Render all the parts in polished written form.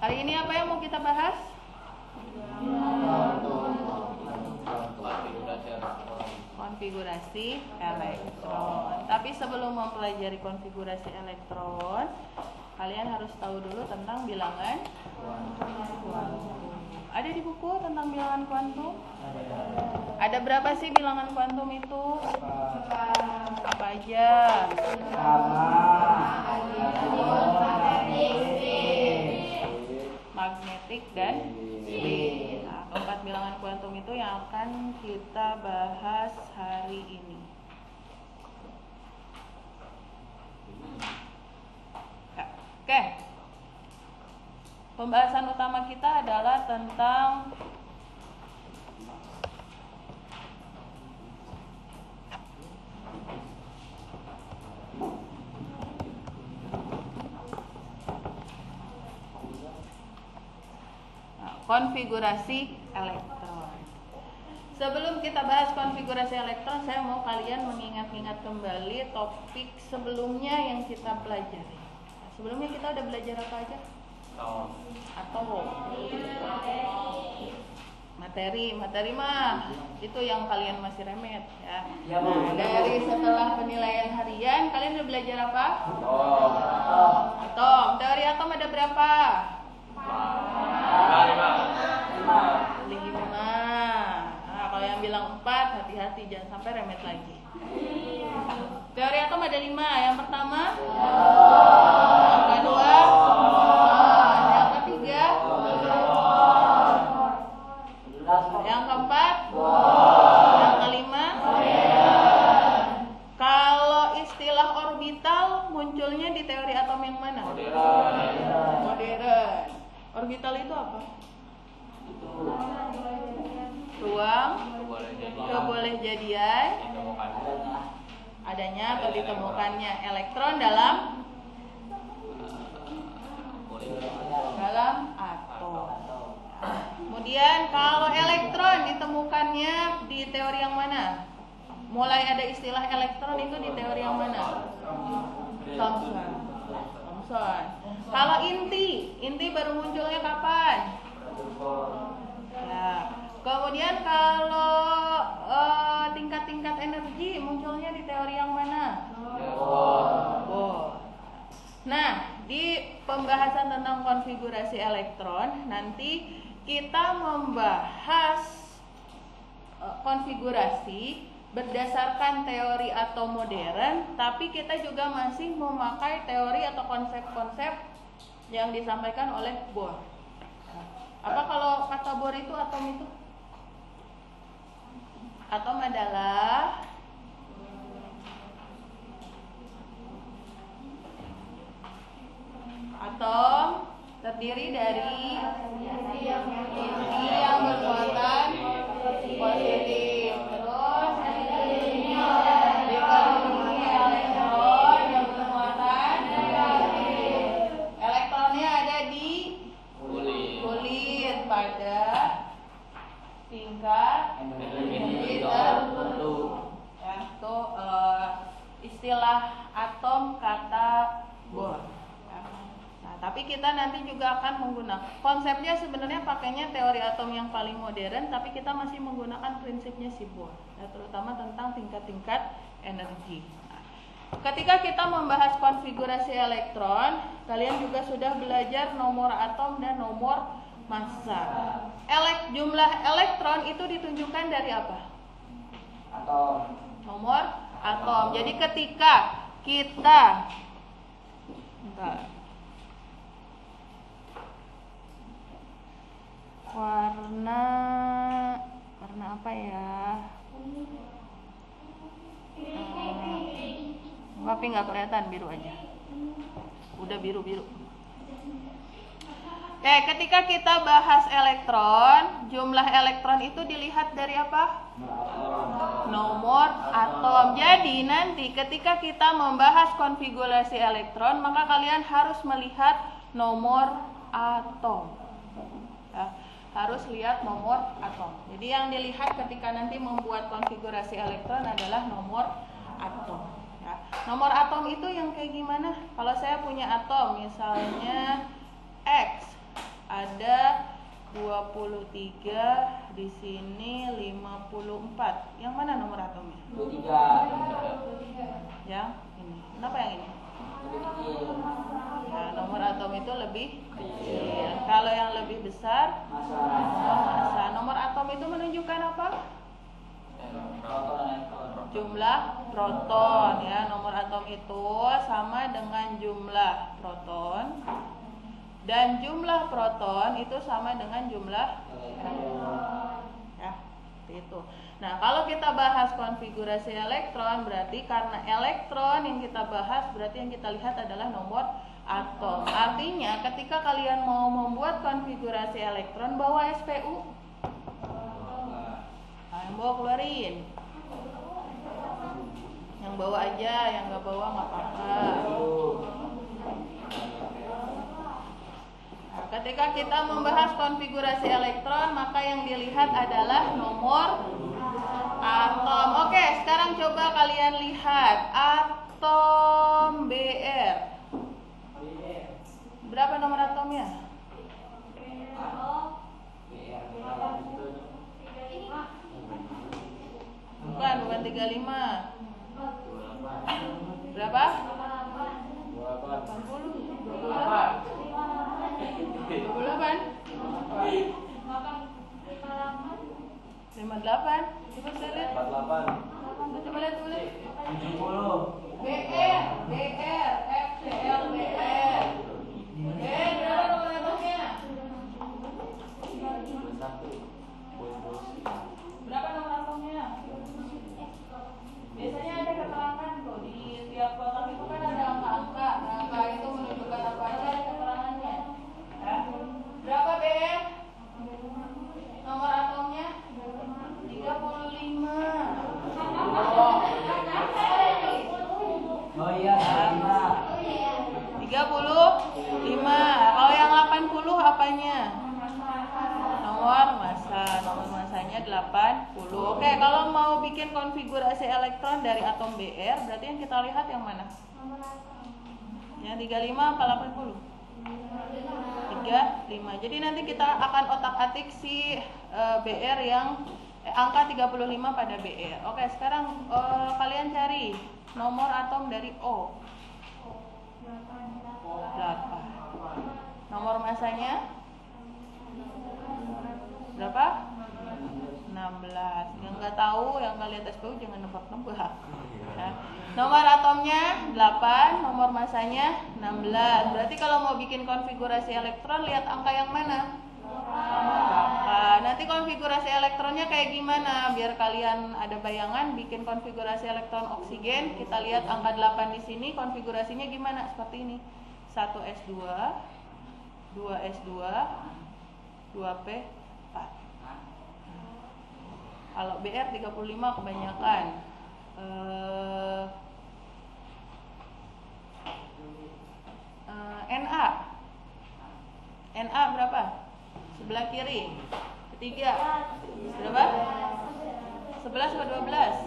Kali ini apa yang mau kita bahas? Konfigurasi elektron. Tapi sebelum mempelajari konfigurasi elektron, kalian harus tahu dulu tentang bilangan kuantum. Ada di buku tentang bilangan kuantum? Ada berapa sih bilangan kuantum itu? Apa aja? Magnetik dan spin. Nah, keempat bilangan kuantum itu yang akan kita bahas hari ini. Oke. Pembahasan utama kita adalah tentang konfigurasi elektron. Sebelum kita bahas konfigurasi elektron, saya mau kalian mengingat-ingat kembali topik sebelumnya yang kita pelajari. Sebelumnya kita udah belajar apa aja? Atom. Materi mah itu yang kalian masih remet ya. Dari setelah penilaian harian, kalian udah belajar apa? Atom. Teori atom ada berapa? 5. Nah, kalau yang bilang 4, hati-hati jangan sampai remet lagi. Teori atom ada 5. Yang pertama, yang kedua, yang ketiga, yang keempat, yang kelima. Kalau istilah orbital munculnya di teori atom yang mana? Modern. Orbital itu apa? Ruang kebolehjadian adanya atau ditemukannya elektron dalam atom. Kemudian kalau elektron ditemukannya di teori yang mana? Mulai ada istilah elektron itu di teori yang mana? Thomson. Kalau inti baru munculnya kapan? Ya. Kemudian kalau tingkat-tingkat energi munculnya di teori yang mana? Bohr. Nah, di pembahasan tentang konfigurasi elektron nanti kita membahas konfigurasi berdasarkan teori atom modern, tapi kita juga masih memakai teori atau konsep-konsep yang disampaikan oleh Bohr. Apa kalau kata Bohr itu atom itu? Atom adalah terdiri dari inti yang bermuatan positif. Terus dikelilingi elektron yang bermuatan negatif. Elektronnya ada di kulit pada tingkat energi tertentu. Ya, itu istilah atom kata Bohr. Tapi kita nanti juga akan menggunakan konsepnya, sebenarnya pakainya teori atom yang paling modern, tapi kita masih menggunakan prinsipnya si Bohr, ya, terutama tentang tingkat-tingkat energi. Ketika kita membahas konfigurasi elektron, kalian juga sudah belajar nomor atom dan nomor massa. Jumlah elektron itu ditunjukkan dari apa? Atom. Nomor atom. Jadi ketika kita warna apa ya? Tapi nggak kelihatan, biru aja. Udah biru. Oke, ketika kita bahas elektron, jumlah elektron itu dilihat dari apa? Nomor atom. Jadi nanti ketika kita membahas konfigurasi elektron, maka kalian harus melihat nomor atom. Ya, harus lihat nomor atom. Jadi yang dilihat ketika nanti membuat konfigurasi elektron adalah nomor atom. Ya. Nomor atom itu yang kayak gimana? Kalau saya punya atom, misalnya X, ada 23, di sini 54. Yang mana nomor atomnya? 23. Yang ini. Kenapa yang ini? Lebih kecil. Nah, nomor atom itu lebih kecil. Kalau yang lebih besar, Masa. massa. Nomor atom itu menunjukkan apa? Proton, elektron. Jumlah proton ya. Nomor atom itu sama dengan jumlah proton, dan jumlah proton itu sama dengan jumlah elektron ya, seperti itu. Nah, kalau kita bahas konfigurasi elektron, berarti karena elektron yang kita bahas, berarti yang kita lihat adalah nomor atom. Artinya ketika kalian mau membuat konfigurasi elektron, bawa SPU. Nah, yang bawa keluarin. Yang bawa aja, yang nggak bawa nggak apa-apa. Nah, ketika kita membahas konfigurasi elektron, maka yang dilihat adalah nomor atom. Oke, sekarang coba kalian lihat atom Br. Berapa nomor atomnya? Bukan 35. Berapa? 80. 28. 58. Coba saya lihat. 48. Coba lihat, 70. BR, FCl, BR. Berapa nomor atomnya? Berapa nomor atomnya? Biasanya ada keterangan tuh di tiap kotak itu kan ada angka-angka. Nah, angka itu menunjukkan apa aja, ada keterangannya. Ya. Berapa BR? Nomor atomnya 35. Oh iya, 35. Kalau yang 80 apanya? Nomor massa. Nomor massanya 80. Oke, kalau mau bikin konfigurasi elektron dari atom Br, berarti yang kita lihat yang mana? Yang 35 apa 80? 35. Jadi nanti kita akan otak-atik si Br yang angka 35 pada Br. Oke, sekarang kalian cari nomor atom dari O. 8. Nomor massanya berapa? 16. Yang nggak tahu, yang nggak lihat SPU jangan nebak-nebak. Ya. Nomor atomnya 8, nomor massanya 16. Berarti kalau mau bikin konfigurasi elektron, lihat angka yang mana? Nah, nanti konfigurasi elektronnya kayak gimana? Biar kalian ada bayangan bikin konfigurasi elektron oksigen. Kita lihat angka 8 di sini, konfigurasinya gimana? Seperti ini. 1s2, 2s2, 2p4. Kalau Br 35 kebanyakan. Na berapa? Sebelah kiri. Ketiga. Berapa? 11 atau 12?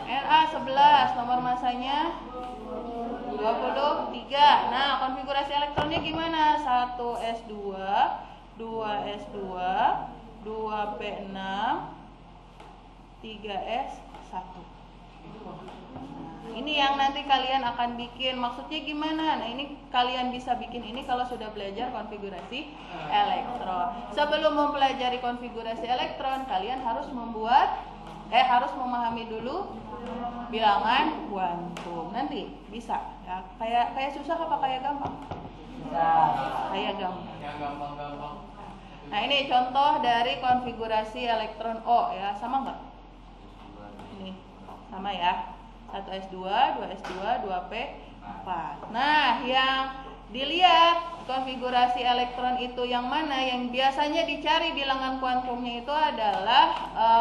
Na 11. Nomor massanya 23. Nah, konfigurasi elektronnya gimana? 1s2, 2s2, 2p6, 3s1. Ini yang nanti kalian akan bikin. Maksudnya gimana? Nah, ini kalian bisa bikin ini kalau sudah belajar konfigurasi elektron. Sebelum mempelajari konfigurasi elektron, kalian harus harus memahami dulu bilangan kuantum. Nanti bisa. Ya, kayak susah apa kayak gampang? Bisa. Kayak gampang. Yang gampang-gampang. Nah, ini contoh dari konfigurasi elektron O ya. Sama nggak? Ini sama ya. 1s2, 2s2, 2p4. Nah, yang dilihat konfigurasi elektron itu yang mana? Yang biasanya dicari bilangan kuantumnya itu adalah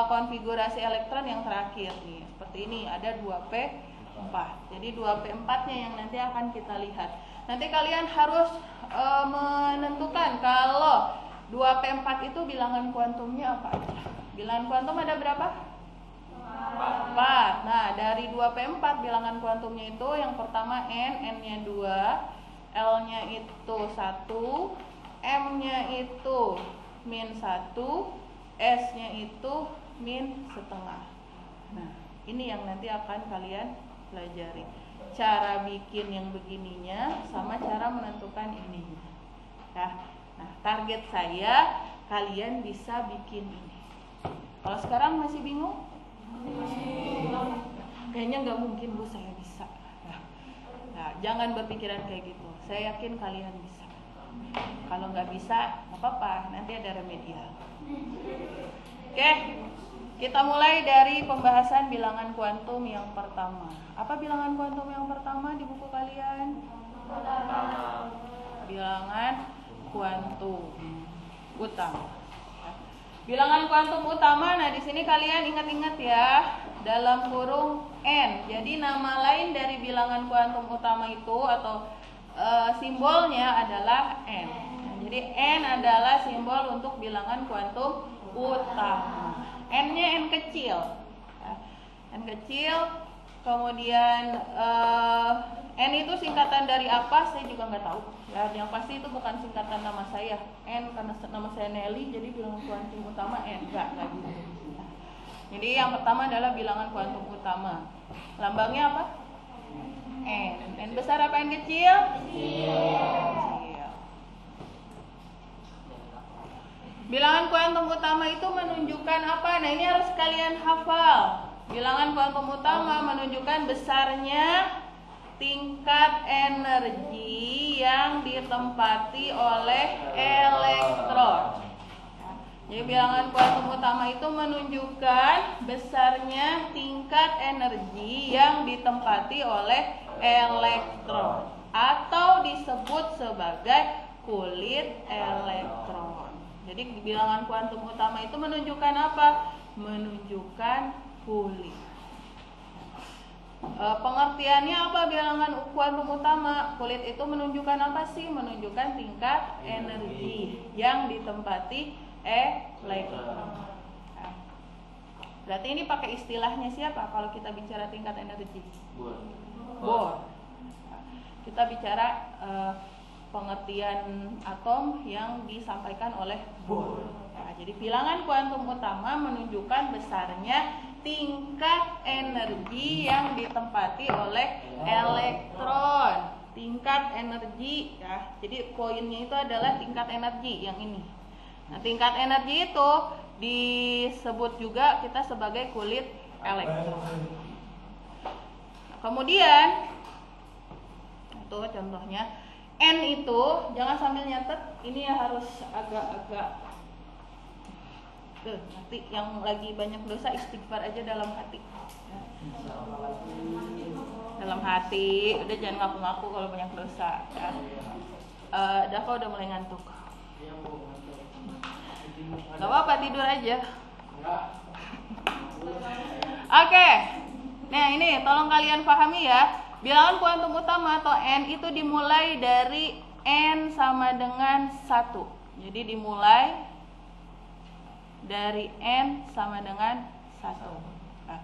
konfigurasi elektron yang terakhir nih. Seperti ini, ada 2p4. Jadi 2p4-nya yang nanti akan kita lihat. Nanti kalian harus menentukan kalau 2p4 itu bilangan kuantumnya apa aja. Bilangan kuantum ada berapa? 4. Nah, dari 2p4 bilangan kuantumnya itu yang pertama N-nya 2, L-nya itu 1, M-nya itu -1, S-nya itu -setengah. Nah, ini yang nanti akan kalian pelajari. Cara bikin yang begininya sama cara menentukan ininya. Nah, target saya kalian bisa bikin ini. Kalau sekarang masih bingung? Kayaknya nggak mungkin Bu, saya bisa. Nah, jangan berpikiran kayak gitu. Saya yakin kalian bisa. Kalau nggak bisa, nggak apa-apa. Nanti ada remedial. Oke, kita mulai dari pembahasan bilangan kuantum yang pertama. Apa bilangan kuantum yang pertama di buku kalian? Bilangan kuantum utama. Bilangan kuantum utama. Nah, di sini kalian ingat-ingat ya, dalam kurung n. Jadi nama lain dari bilangan kuantum utama itu atau simbolnya adalah n. Nah, jadi n adalah simbol untuk bilangan kuantum utama. N-nya n kecil. N kecil. Kemudian n itu singkatan dari apa? Saya juga nggak tahu. Ya, yang pasti itu bukan singkatan nama saya. N karena nama saya Nelly, jadi bilangan kuantum utama n. Enggak gitu. Jadi yang pertama adalah bilangan kuantum utama. Lambangnya apa? N. N besar apa n kecil? Kecil. Bilangan kuantum utama itu menunjukkan apa? Nah, ini harus kalian hafal. Bilangan kuantum utama menunjukkan besarnya tingkat energi yang ditempati oleh elektron. Jadi bilangan kuantum utama itu menunjukkan besarnya tingkat energi yang ditempati oleh elektron atau disebut sebagai kulit elektron. Jadi bilangan kuantum utama itu menunjukkan apa? Menunjukkan kulit. Pengertiannya apa bilangan kuantum utama? Kulit itu menunjukkan apa sih? Menunjukkan tingkat energi yang ditempati elektron. Berarti ini pakai istilahnya siapa kalau kita bicara tingkat energi? Bohr. Kita bicara pengertian atom yang disampaikan oleh Bohr. Nah, jadi bilangan kuantum utama menunjukkan besarnya tingkat energi yang ditempati oleh elektron. Tingkat energi ya. Jadi poinnya itu adalah tingkat energi yang ini. Nah, tingkat energi itu disebut juga kita sebagai kulit elektron. Kemudian itu contohnya N itu jangan sambil nyatet, ini ya harus agak-agak nanti yang lagi banyak dosa istighfar aja dalam hati. Dalam hati, udah jangan ngaku-ngaku kalau banyak dosa ya. Dava udah mulai ngantuk. Gak apa-apa, tidur aja. Oke. Nah, ini tolong kalian pahami ya. Bilangan kuantum utama atau N itu dimulai dari N sama dengan 1. Jadi dimulai dari N sama dengan 1. Nah,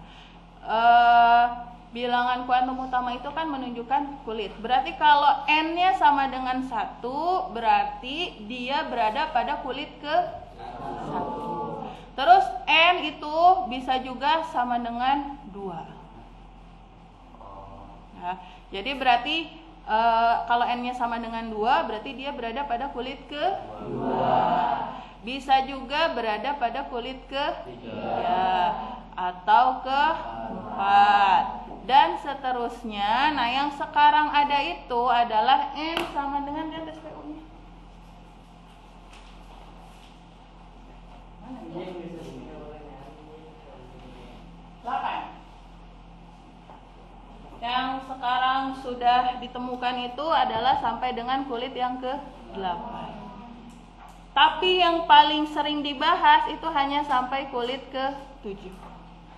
bilangan kuantum utama itu kan menunjukkan kulit. Berarti kalau N-nya sama dengan 1, berarti dia berada pada kulit ke 1. Terus N itu bisa juga sama dengan 2. Nah, jadi berarti kalau N-nya sama dengan 2, berarti dia berada pada kulit ke 2. Bisa juga berada pada kulit ke-3 atau ke-4 dan seterusnya. Nah, yang sekarang ada itu adalah N sama dengan di atas PU-nya. Mana ini? 8. Yang sekarang sudah ditemukan itu adalah sampai dengan kulit yang ke-8. Tapi yang paling sering dibahas itu hanya sampai kulit ke-7.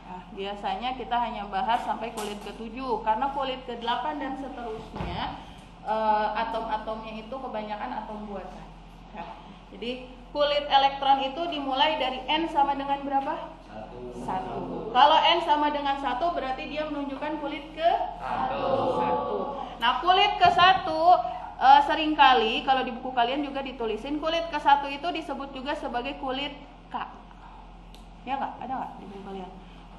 Nah, biasanya kita hanya bahas sampai kulit ke-7 karena kulit ke-8 dan seterusnya atom-atomnya itu kebanyakan atom buatan. Nah, jadi kulit elektron itu dimulai dari N sama dengan berapa? 1. Kalau N sama dengan 1 berarti dia menunjukkan kulit ke-1. Nah, kulit ke-1 seringkali kalau di buku kalian juga ditulisin kulit ke-1 itu disebut juga sebagai kulit K. Ya nggak? Ada nggak di buku kalian?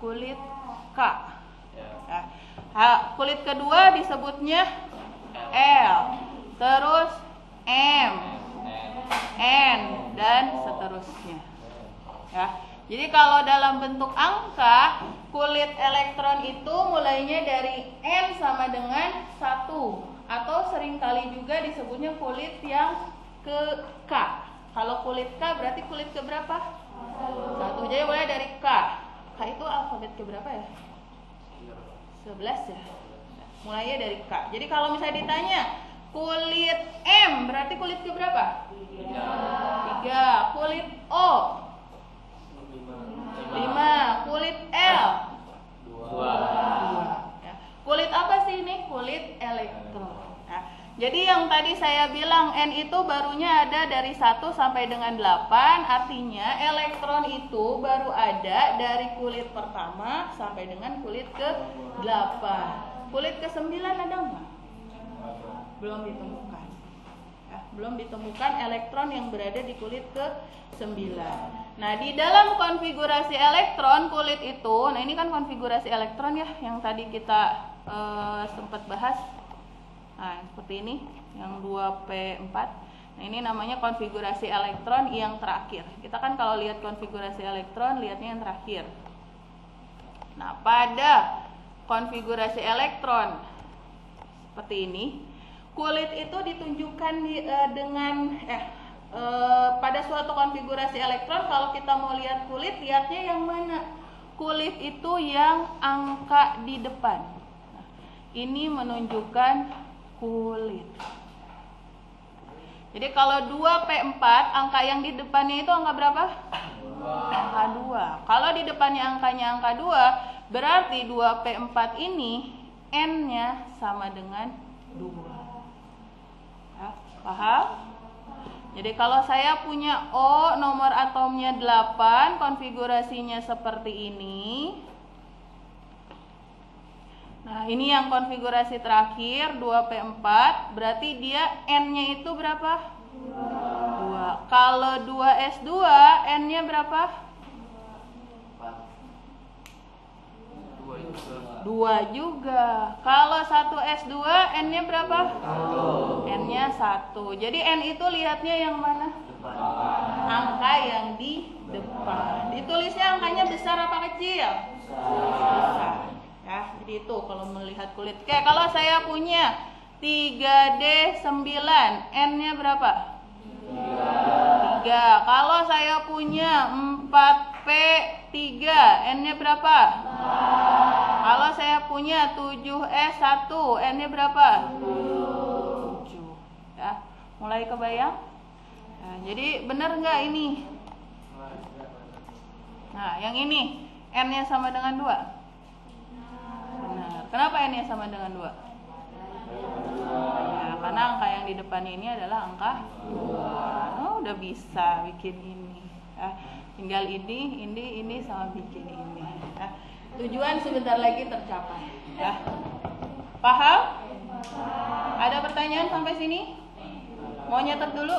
Kulit K. Nah, kulit kedua disebutnya L, terus M, N, dan seterusnya. Ya. Jadi kalau dalam bentuk angka, kulit elektron itu mulainya dari N sama dengan 1, atau seringkali juga disebutnya kulit yang ke K. Kalau kulit K berarti kulit ke berapa? 1. Jadi mulai dari K. K itu alfabet ke berapa ya? 11 ya. Mulainya dari K. Jadi kalau misalnya ditanya kulit M berarti kulit ke berapa? 3. Kulit O 5. Kulit L 2. Ya. Kulit apa sih ini? Kulit elektron. Nah, jadi yang tadi saya bilang N itu barunya ada dari 1 sampai dengan 8. Artinya elektron itu baru ada dari kulit pertama sampai dengan kulit ke-8. Kulit ke-9 ada nggak? Belum ditemukan. Ya, belum ditemukan elektron yang berada di kulit ke-9. Nah, di dalam konfigurasi elektron kulit itu, nah ini kan konfigurasi elektron ya yang tadi kita sempat bahas. Nah, seperti ini yang 2p4. Nah, ini namanya konfigurasi elektron yang terakhir. Kita kan kalau lihat konfigurasi elektron lihatnya yang terakhir. Nah, pada konfigurasi elektron seperti ini, kulit itu ditunjukkan dengan pada suatu konfigurasi elektron. Kalau kita mau lihat kulit, lihatnya yang mana? Kulit itu yang angka di depan. Nah, ini menunjukkan kulit. Jadi kalau 2p4, angka yang di depannya itu angka berapa? Angka 2. Kalau di depannya angkanya angka 2, berarti 2p4 ini n-nya sama dengan 2. Ya, paham? Jadi kalau saya punya O, nomor atomnya 8, konfigurasinya seperti ini. Nah, ini yang konfigurasi terakhir 2p4, berarti dia n-nya itu berapa? 2. Kalau 2s2, n-nya berapa? 2 juga. Kalau 1s2, n-nya berapa? 1. N-nya 1. Jadi n itu lihatnya yang mana? Angka yang di depan. Ditulisnya angkanya besar apa kecil? Besar. Ya, jadi itu kalau melihat kulit. Oke, kalau saya punya 3D9, n-nya berapa? 3. Kalau saya punya 4P3, n-nya berapa? 4. Kalau saya punya 7S1, n-nya berapa? 7. Ya, mulai kebayang? Nah, jadi benar nggak ini? Nah, yang ini n-nya sama dengan 2. Benar. Kenapa n-nya sama dengan 2? Ya, karena angka yang di depannya ini adalah angka 2. Oh, udah bisa bikin ini. Ya, tinggal ini sama bikin ini. Ya. Tujuan sebentar lagi tercapai. Ya. Paham? Ada pertanyaan sampai sini? Mau nyatet dulu?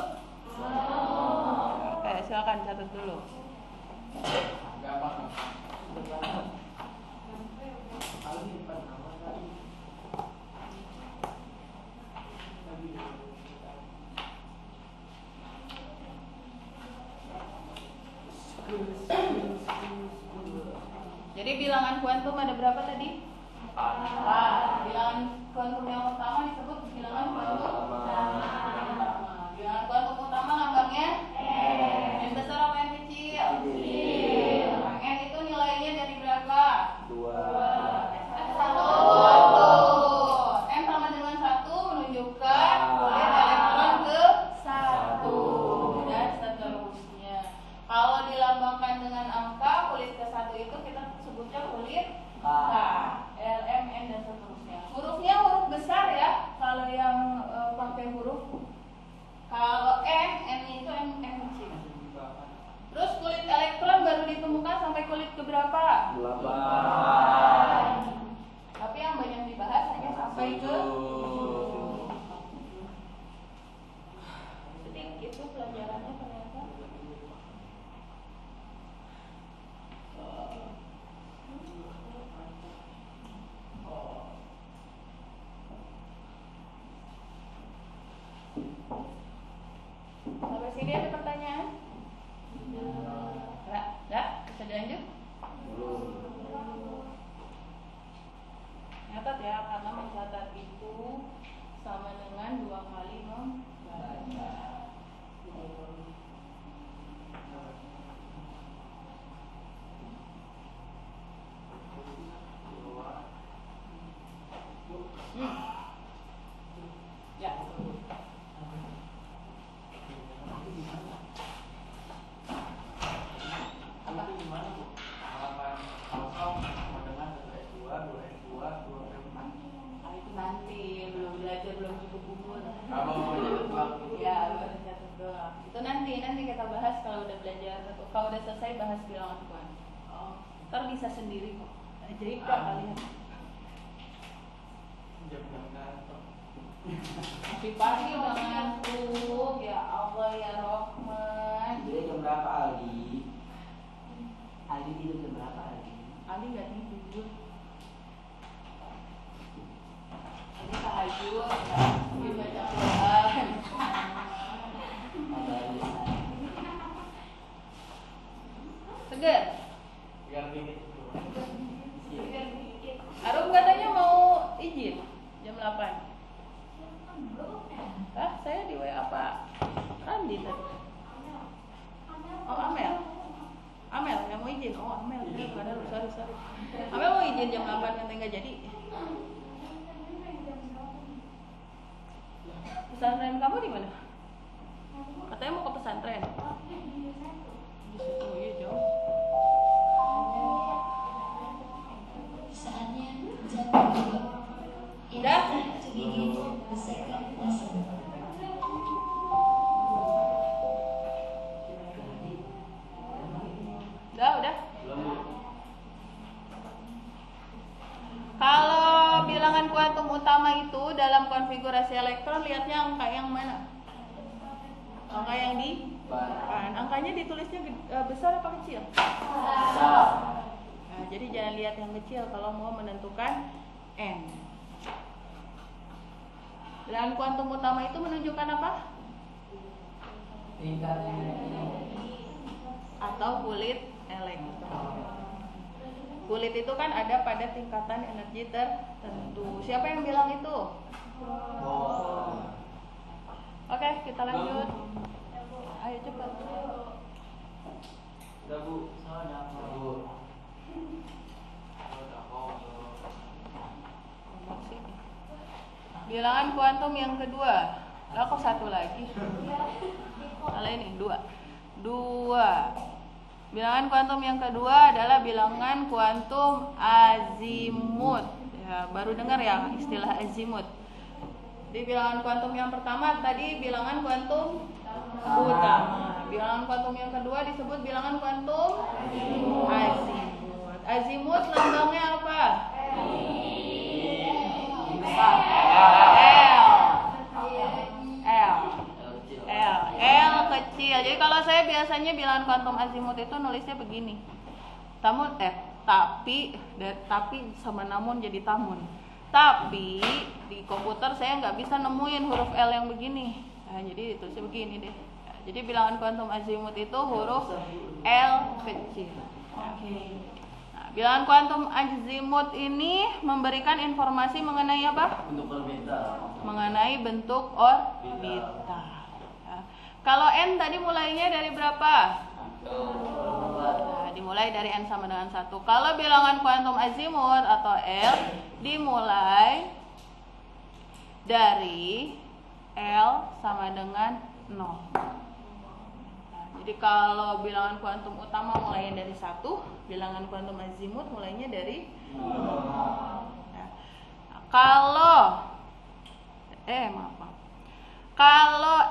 Oke, silakan catat dulu. Jadi bilangan kuantum ada berapa tadi? 4. Bilangan kuantum yang utama disebut bilangan kuantum utama. Bilangan kuantum utama lambangnya n besar apa n kecil? Nah, n itu nilainya dari berapa? 2. 1. N sama dengan 1 menunjukkan kulit elektron ke 1 dan seterusnya. Kalau dilambangkan dengan angka, kulit ke 1 itu kita sebutnya kulit K, L, M, N, dan seterusnya. Hurufnya huruf besar ya, kalau yang pakai huruf. Kalau N-nya itu N kecil. Terus kulit elektron baru ditemukan sampai kulit keberapa? 8. Tapi yang banyak dibahas hanya sampai ke 7. karena mencatat itu sama dengan 2 kali membaca. Ya. Apa? Gimana Bu? Halaman kosong sama dengan 1S2, 2S2, 2S4. Itu nanti belum belajar, belum kumpul. Ya, baru catat doang. Itu nanti kita bahas kalau udah belajar atau kalau udah selesai bahas bilangan kuantum. Ntar bisa sendiri kok. Jadi kalian. Jam-jam kantor. Pagi udah ngantuk, ya Allah ya Rahman. Jadi jam berapa Aldi? Aldi tidur jam berapa Aldi? Ali nggak tidur. Ali tahajud, dia baca Quran. Seger. Biar dikit dulu. Arum katanya mau izin jam 8. Saya di WA Pak Randi tadi. Oh, Amel yang mau izin. Oh, Amel. Sorry. Amel mau izin jam 8 nanti nggak jadi. Pesantren kamu di mana? Katanya mau ke pesantren. Oh iya jauh. Saatnya jam Udah? Udah. Kalau bilangan kuantum utama itu dalam konfigurasi elektron lihatnya angka yang mana? Angka yang di depan. Angkanya ditulisnya besar apa kecil? Besar. Nah, jadi jangan lihat yang kecil kalau mau menentukan n. Bilangan kuantum utama itu menunjukkan apa? Tingkat Atau kulit elektron. Kulit itu kan ada pada tingkatan energi tertentu. Siapa yang bilang itu? Oke, kita lanjut. Ayo cepat. Udah Bu, salah Bu. Bilangan kuantum yang kedua. Lah kok satu lagi? Salah ini, 2. Bilangan kuantum yang kedua adalah bilangan kuantum azimut. Ya, baru dengar ya istilah azimut. Di bilangan kuantum yang pertama tadi bilangan kuantum utama. Bilangan kuantum yang kedua disebut bilangan kuantum azimut. Azimut lambangnya apa? L kecil. Jadi kalau saya biasanya bilangan kuantum azimut itu nulisnya begini. Tapi sama namun jadi tamun. Tapi di komputer saya nggak bisa nemuin huruf L yang begini. Nah, jadi ditulisnya begini deh. Nah, jadi bilangan kuantum azimut itu huruf L kecil. Nah, bilangan kuantum azimut ini memberikan informasi mengenai apa? Bentuk orbital. Mengenai bentuk orbital. Kalau N tadi mulainya dari berapa? Nah, dimulai dari N sama dengan 1. Kalau bilangan kuantum azimut atau L dimulai dari L sama dengan 0. Nah, jadi kalau bilangan kuantum utama mulainya dari 1, bilangan kuantum azimut mulainya dari 0. Nah, kalau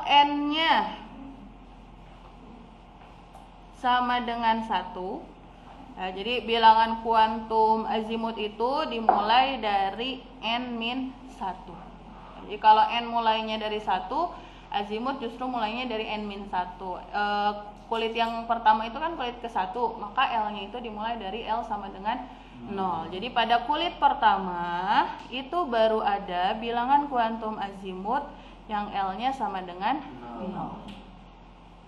N-nya sama dengan 1, nah, jadi bilangan kuantum azimut itu dimulai dari N-1. Jadi kalau N mulainya dari 1, azimut justru mulainya dari N-1. Kulit yang pertama itu kan kulit ke-1, maka L-nya itu dimulai dari L sama dengan 0. Jadi pada kulit pertama itu baru ada bilangan kuantum azimut yang L-nya sama dengan 0.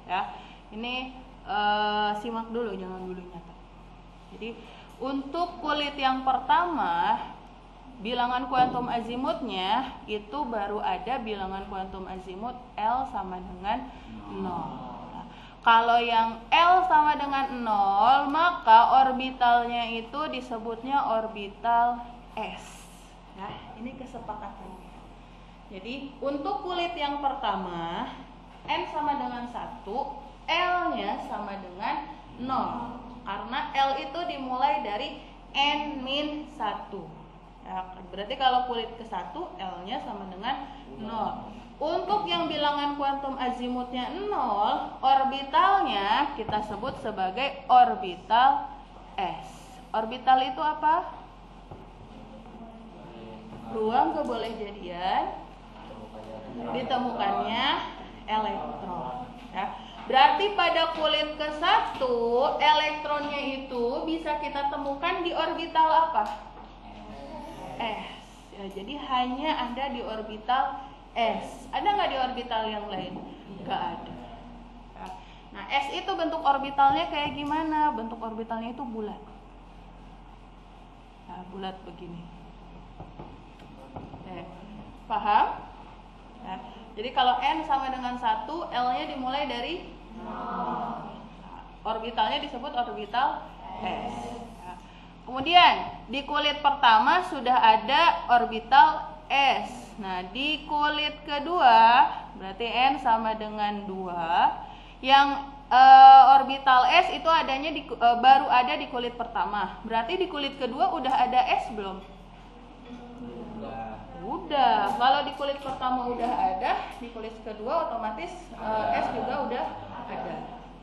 Ya, ini simak dulu, jangan dulu nyata. Jadi untuk kulit yang pertama bilangan kuantum azimutnya itu baru ada bilangan kuantum azimut L sama dengan 0. Kalau yang L sama dengan 0, maka orbitalnya itu disebutnya orbital S. Ya, ini kesepakatannya. Jadi untuk kulit yang pertama, N sama dengan 1, L-nya sama dengan 0. Karena L itu dimulai dari N-1. Ya, berarti kalau kulit ke-1, L-nya sama dengan 0. Untuk yang bilangan kuantum azimutnya 0, orbitalnya kita sebut sebagai orbital S. Orbital itu apa? Ruang kebolehjadian ditemukannya elektron. Ya. Berarti pada kulit ke-1, elektronnya itu bisa kita temukan di orbital apa? S. Ya, jadi hanya ada di orbital S. Ada nggak di orbital yang lain? Nggak ada. Nah, S itu bentuk orbitalnya kayak gimana? Bentuk orbitalnya itu bulat. Nah, bulat begini. Paham? Nah, jadi kalau N sama dengan 1, L-nya dimulai dari 0. Orbitalnya disebut orbital S. Nah, kemudian di kulit pertama sudah ada orbital S. Nah, di kulit kedua berarti N sama dengan 2. Yang orbital S itu adanya baru ada di kulit pertama. Berarti di kulit kedua udah ada S belum? Udah. Kalau di kulit pertama udah ada, di kulit kedua otomatis S juga udah ada.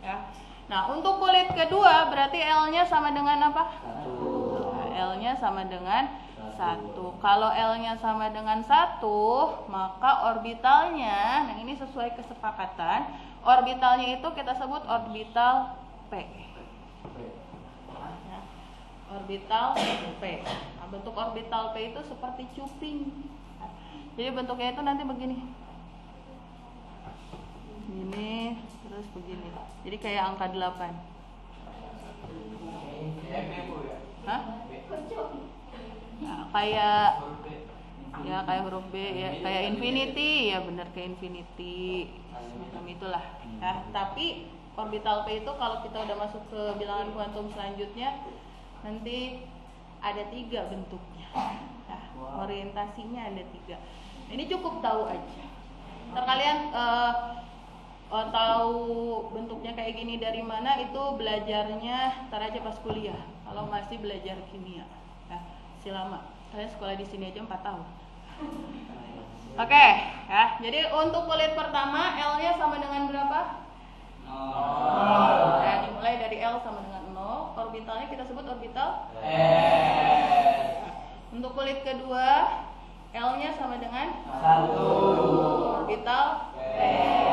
Ya. Nah, untuk kulit kedua berarti L-nya sama dengan apa? 1. Nah, L-nya sama dengan 1. Kalau L-nya sama dengan 1, maka orbitalnya, nah ini sesuai kesepakatan, orbitalnya itu kita sebut orbital P. Ya, orbital P. Nah, bentuk orbital P itu seperti cuping. Jadi bentuknya itu nanti begini. Ini terus begini. Jadi kayak angka 8. Hah? Nah, kayak huruf B ya, kayak infinity ya, benar kayak infinity semacam itulah ya. Tapi orbital P itu kalau kita udah masuk ke bilangan kuantum selanjutnya nanti ada 3 bentuknya ya, orientasinya ada 3. Ini cukup tahu aja. Ntar kalian tahu bentuknya kayak gini dari mana, itu belajarnya ntar aja pas kuliah kalau masih belajar kimia ya. Lama. Kalian sekolah di sini aja 4 tahun. Oke, ya. Jadi untuk kulit pertama L-nya sama dengan berapa? 0. Ya, dimulai dari L sama dengan 0. Orbitalnya kita sebut orbital S. Untuk kulit kedua L-nya sama dengan 1. Orbital P.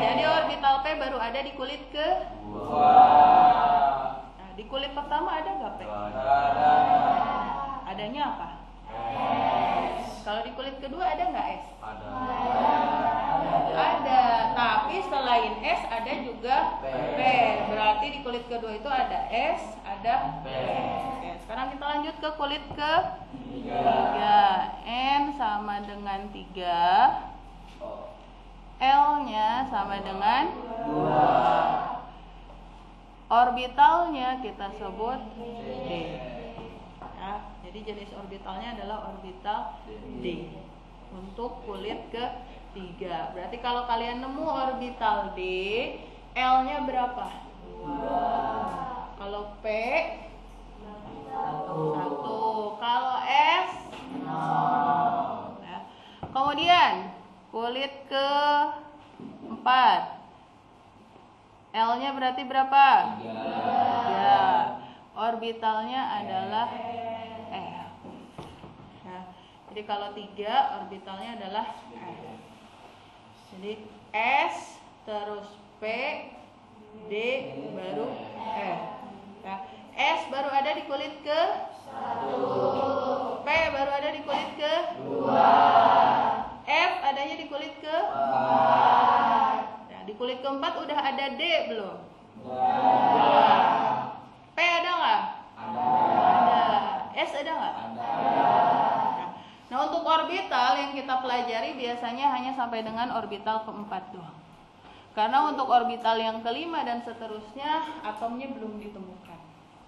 Jadi orbital P baru ada di kulit kedua. Nah, di kulit pertama ada nggak P? Ada. Adanya apa? S. Kalau di kulit kedua ada nggak S? Ada. Ada. Tapi selain S ada juga P. Berarti di kulit kedua itu ada S, ada P. Oke, sekarang kita lanjut ke kulit ketiga. N sama dengan 3. L-nya sama dengan 2. Orbitalnya kita sebut D. Ya, jadi jenis orbitalnya adalah orbital D. Untuk kulit ketiga. Berarti kalau kalian nemu orbital D, L-nya berapa? 2. Kalau P 1. Kalau S 0. Ya. Kemudian kulit keempat, L-nya berarti berapa? 3. Orbitalnya adalah F. Ya. Jadi kalau 3 orbitalnya adalah F. Jadi S terus P, D baru F. Ya. S baru ada di kulit ke 1. P baru ada di kulit ke 2. F adanya di kulit ke 4. Nah, di kulit keempat udah ada D belum? P ada nggak? Ada. S ada nggak? Ada. Nah, orbital yang kita pelajari biasanya hanya sampai dengan orbital keempat doang. Karena untuk orbital yang kelima dan seterusnya atomnya belum ditemukan.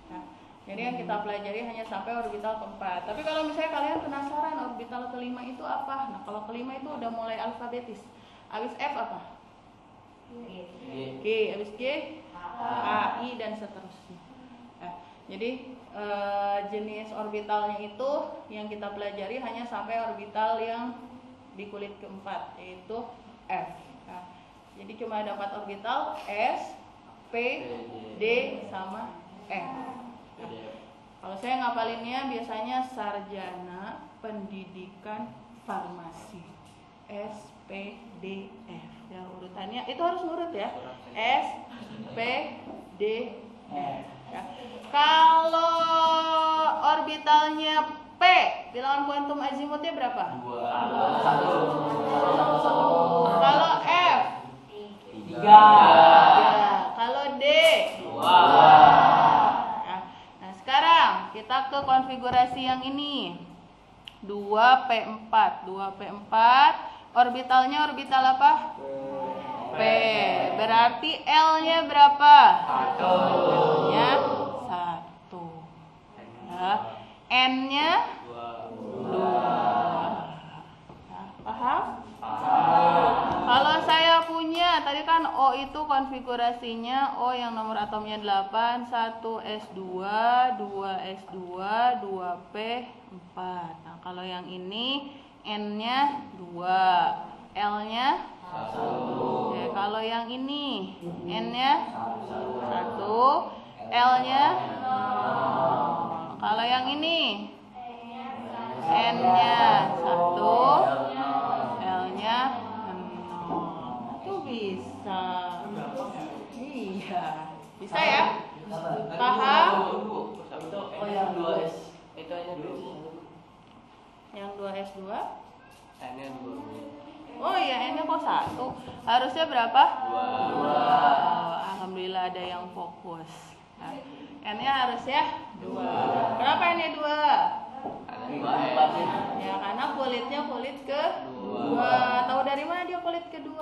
Nah, jadi yang kita pelajari hanya sampai orbital keempat. Tapi kalau misalnya kalian penasaran orbital kelima itu apa? Nah, kalau kelima itu udah mulai alfabetis. Habis F apa? G. Habis G H, I dan seterusnya. Nah, jadi jenis orbitalnya itu yang kita pelajari hanya sampai orbital yang di kulit keempat, yaitu F. Nah, jadi cuma dapat orbital S, P, D sama F. Nah, kalau saya ngapalinnya biasanya sarjana pendidikan farmasi, S, P, D, F. Ya, urutannya itu harus nurut ya. S, P, D, F. Ya. Kalau orbitalnya P, bilangan kuantum azimutnya berapa? 2. Kalau F 3. Kalau D 2. Nah, sekarang kita ke konfigurasi yang ini. 2P4. 2P4 orbitalnya orbital apa? P. Berarti L-nya berapa? 1. L-nya 1. Ya. N-nya 2. Nah, paham? Kalau saya punya, tadi kan O itu konfigurasinya O yang nomor atomnya 8, 1s2, 2s2, 2p4. Nah, kalau yang ini N-nya 2, L-nya 1. Ya, kalau yang ini N-nya 1, L-nya 0. Kalau yang ini N-nya 1, L-nya 0. Itu bisa. Iya. Bisa ya? Paham? Oh yang 2S itu aja dulu. Yang 2S2? N-nya 2. Oh iya, N-nya kok 1? Harusnya berapa? 2. Oh, alhamdulillah ada yang fokus. Nah, N-nya harusnya 2. Kenapa N-nya 2? Ya, karena kulitnya kulit ke-2. Tahu dari mana dia kulit ke-2?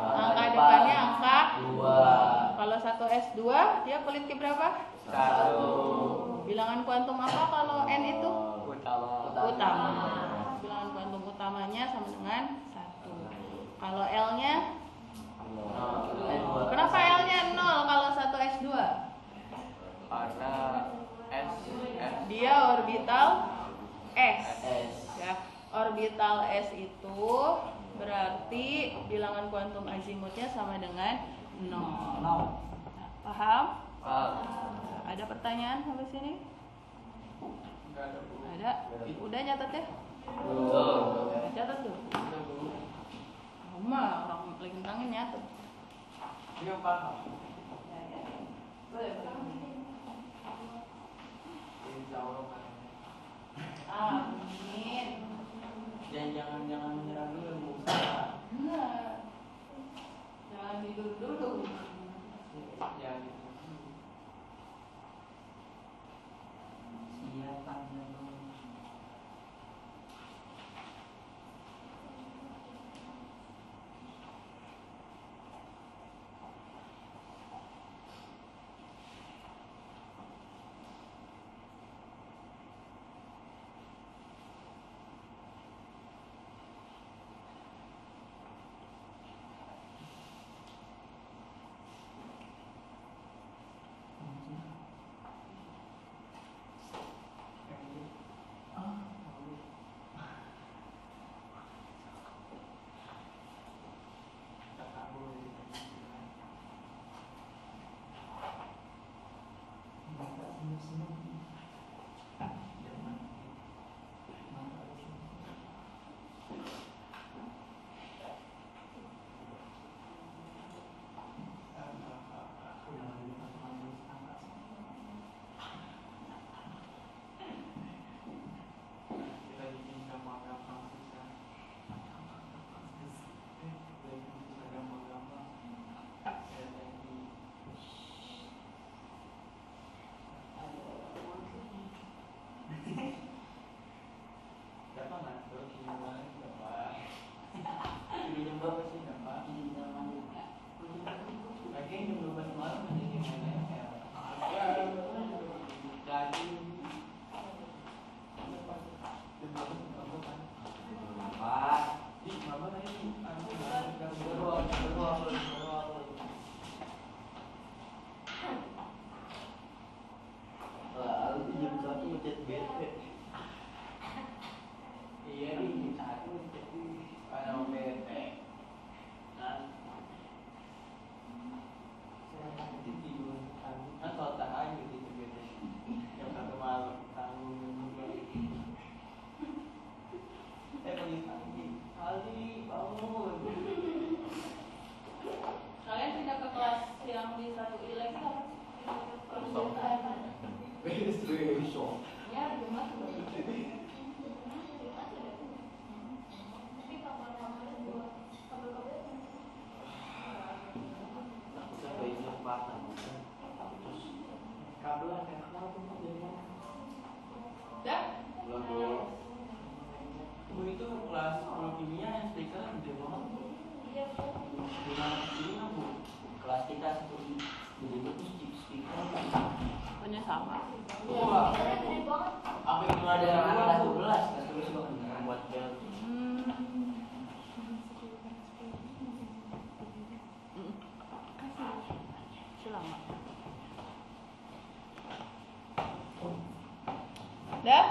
Angka depannya angka 2. Kalau 1s2 dia kulit ke berapa? 1. Bilangan kuantum apa kalau N itu? Utama. Bilangan kuantum utamanya sama dengan 1. Kalau L-nya? Kenapa L-nya 0 kalau 1s2? Karena S. Dia orbital S. Ya, orbital S itu berarti bilangan kuantum azimutnya sama dengan 0. Nah, paham? Ada pertanyaan sampai sini? Ada? Udah nyatet ya? Catat tuh. Mama orang lagi tangan nyatet. Dia paham. Boleh. Insya Allah. Amin. Dan jangan menyerah dulu, berusaha. Benar. Jangan tidur dulu. Ya. Terus gimana Bapak? Di jam berapa sih Bapak? Lagi jam 12 malam aja gimana ya? Lagi di mama lagi Lalu jam 1 ngechat bete. iya di satu jadi ada bete tidur kan total aja gitu bete jam 1 malam tanggung pagi kali bangun Kalian pindah ke kelas yang di satu ilek apa? besok Ya, Jumat. Sampai jam 4. Terus kabel ada kabel Dah? pulang dulu. Bu itu kelas 10 kimia yang speaker gede banget Bu. Gimana sih Bu? Kelas kita satu jadi itu speaker. Punya sama. Wah, apa itu Ada ada kelas Bu? 12, kelas 12 juga beneran buat bel. Selama. Dah?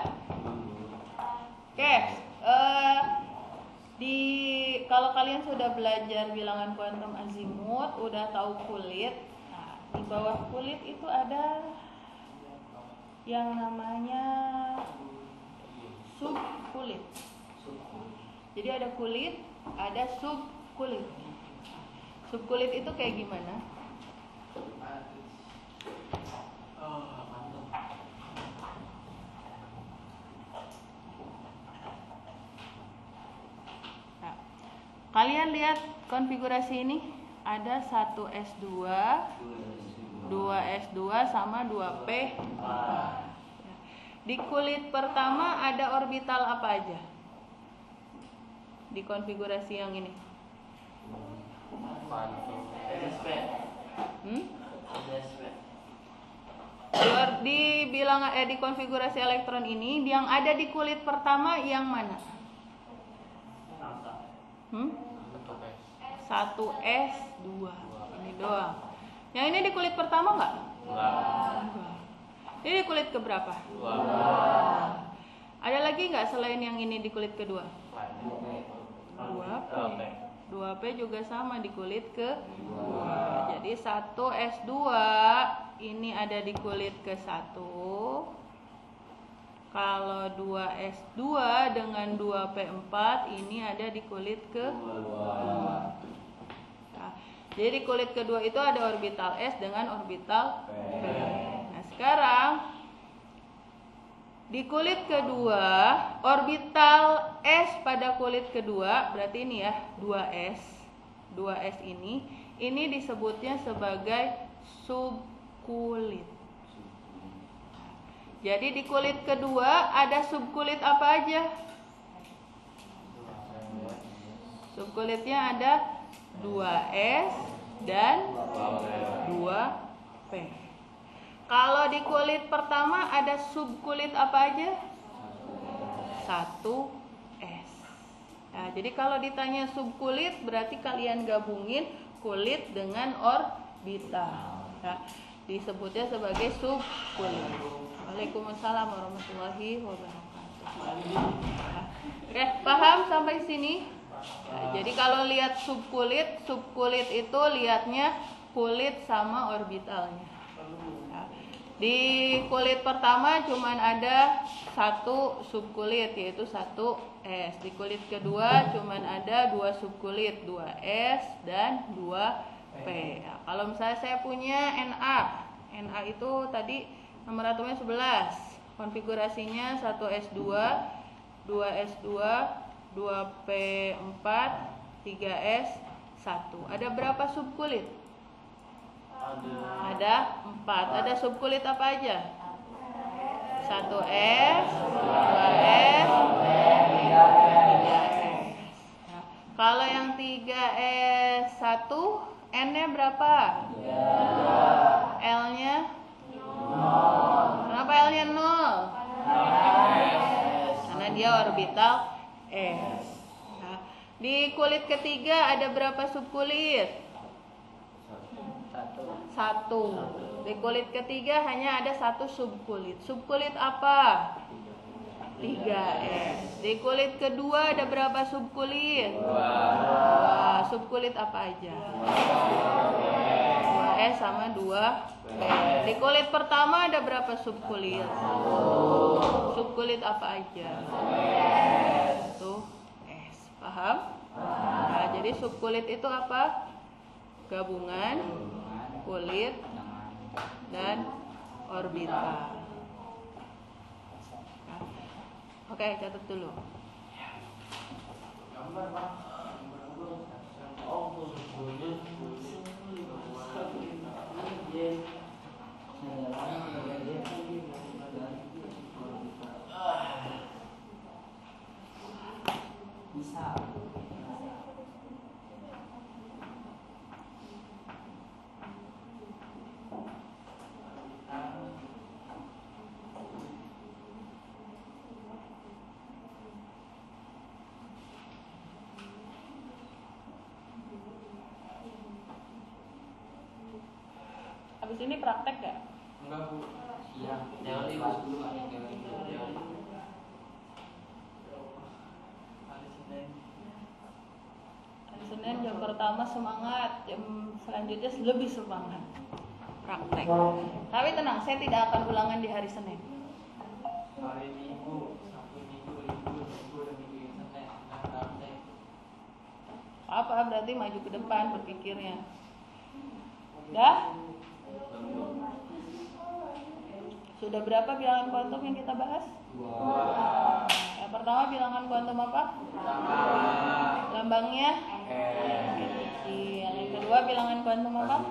Oke. Kalau kalian sudah belajar bilangan kuantum azimut, udah tahu kulit. Nah, di bawah kulit itu ada yang namanya subkulit. Jadi ada kulit, ada subkulit. Subkulit itu kayak gimana? Oh, mantap. Nah, kalian lihat konfigurasi ini, ada 1s2, 2s2 sama 2p4. Di kulit pertama ada orbital apa aja? Di konfigurasi yang ini. SSP. SSP. Di konfigurasi elektron ini yang ada di kulit pertama yang mana? 1s2. Ini doang. Yang ini di kulit pertama nggak? Enggak. Ini di kulit keberapa? 2. Ada lagi nggak selain yang ini di kulit kedua? 2p. 2p juga sama di kulit kedua. Jadi 1s2 ini ada di kulit ke-1. Kalau 2s2 dengan 2p4 ini ada di kulit ke-2. Nah, jadi di kulit kedua itu ada orbital s dengan orbital p. Nah, sekarang di kulit kedua, orbital S pada kulit kedua, berarti ini ya, 2S. 2S ini disebutnya sebagai subkulit. Jadi di kulit kedua ada subkulit apa aja? Subkulitnya ada 2S dan 2P. Kalau di kulit pertama ada subkulit apa aja? 1S. Nah, jadi kalau ditanya subkulit berarti kalian gabungin kulit dengan orbital. Nah, disebutnya sebagai subkulit. Waalaikumsalam warahmatullahi wabarakatuh. Nah, oke, paham sampai sini? Nah, jadi kalau lihat subkulit itu lihatnya kulit sama orbitalnya. Di kulit pertama cuman ada satu subkulit yaitu 1S. Di kulit kedua cuman ada 2 subkulit, 2S dan 2P. Nah, kalau misalnya saya punya Na itu tadi nomor atomnya 11. Konfigurasinya 1S2, 2S2, 2P4, 3S1. Ada berapa subkulit? Ada 4. Ada subkulit apa aja? 1S, 2S, 3S, S1, N-nya berapa? L-nya? Kenapa L-nya 0? Karena dia orbital S. Nah, di kulit ketiga ada berapa subkulit? 1. Di kulit ketiga hanya ada 1 subkulit. Subkulit apa? 3S. Di kulit kedua ada berapa subkulit? 2. Subkulit apa aja? 2S sama 2P. Di kulit pertama ada berapa subkulit? Subkulit apa aja? 1S. Paham? Nah, jadi subkulit itu apa? Gabungan kulit dan orbital. Oke, catat dulu. Bisa. Habis ini praktek gak? Enggak, Bu. Iya, teori kelas dulu kan, teori. Hari Senin. Hari Senin jam pertama semangat, jam selanjutnya lebih semangat praktek. Tapi tenang, saya tidak akan ulangan di hari Senin. Hari Minggu, Sabtu Minggu, libur, Minggu dan Minggu yang Senin. Nah, praktek. Apa berarti maju ke depan berpikirnya? Dah? Sudah berapa bilangan kuantum yang kita bahas? 2. Yang pertama bilangan kuantum apa? Lambangnya? Kecil. Yang kedua bilangan kuantum apa?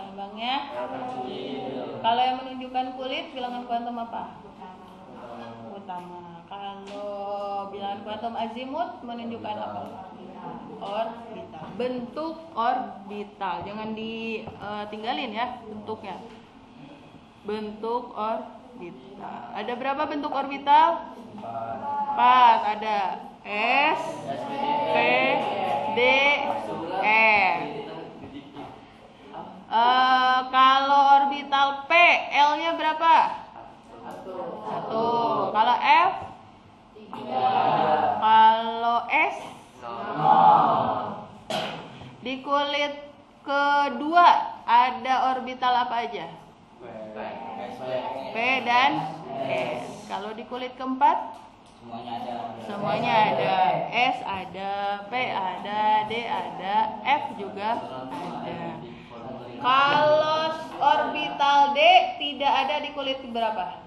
Lambangnya? Kalau yang menunjukkan kulit bilangan kuantum apa? Utama. Kalau bilangan kuantum azimut menunjukkan apa? Orbital. Bentuk orbital. Jangan ditinggalin ya bentuknya. Bentuk orbital. Ada berapa bentuk orbital? 4. Ada S, P, D, E. Kalau orbital P, L-nya berapa? 1. Kalau F? 3. Kalau S? 0. Di kulit kedua ada orbital apa aja? P dan S. Kalau di kulit keempat? Semuanya ada. S ada, P ada, D ada, F juga ada. Kalau orbital D tidak ada di kulit keberapa?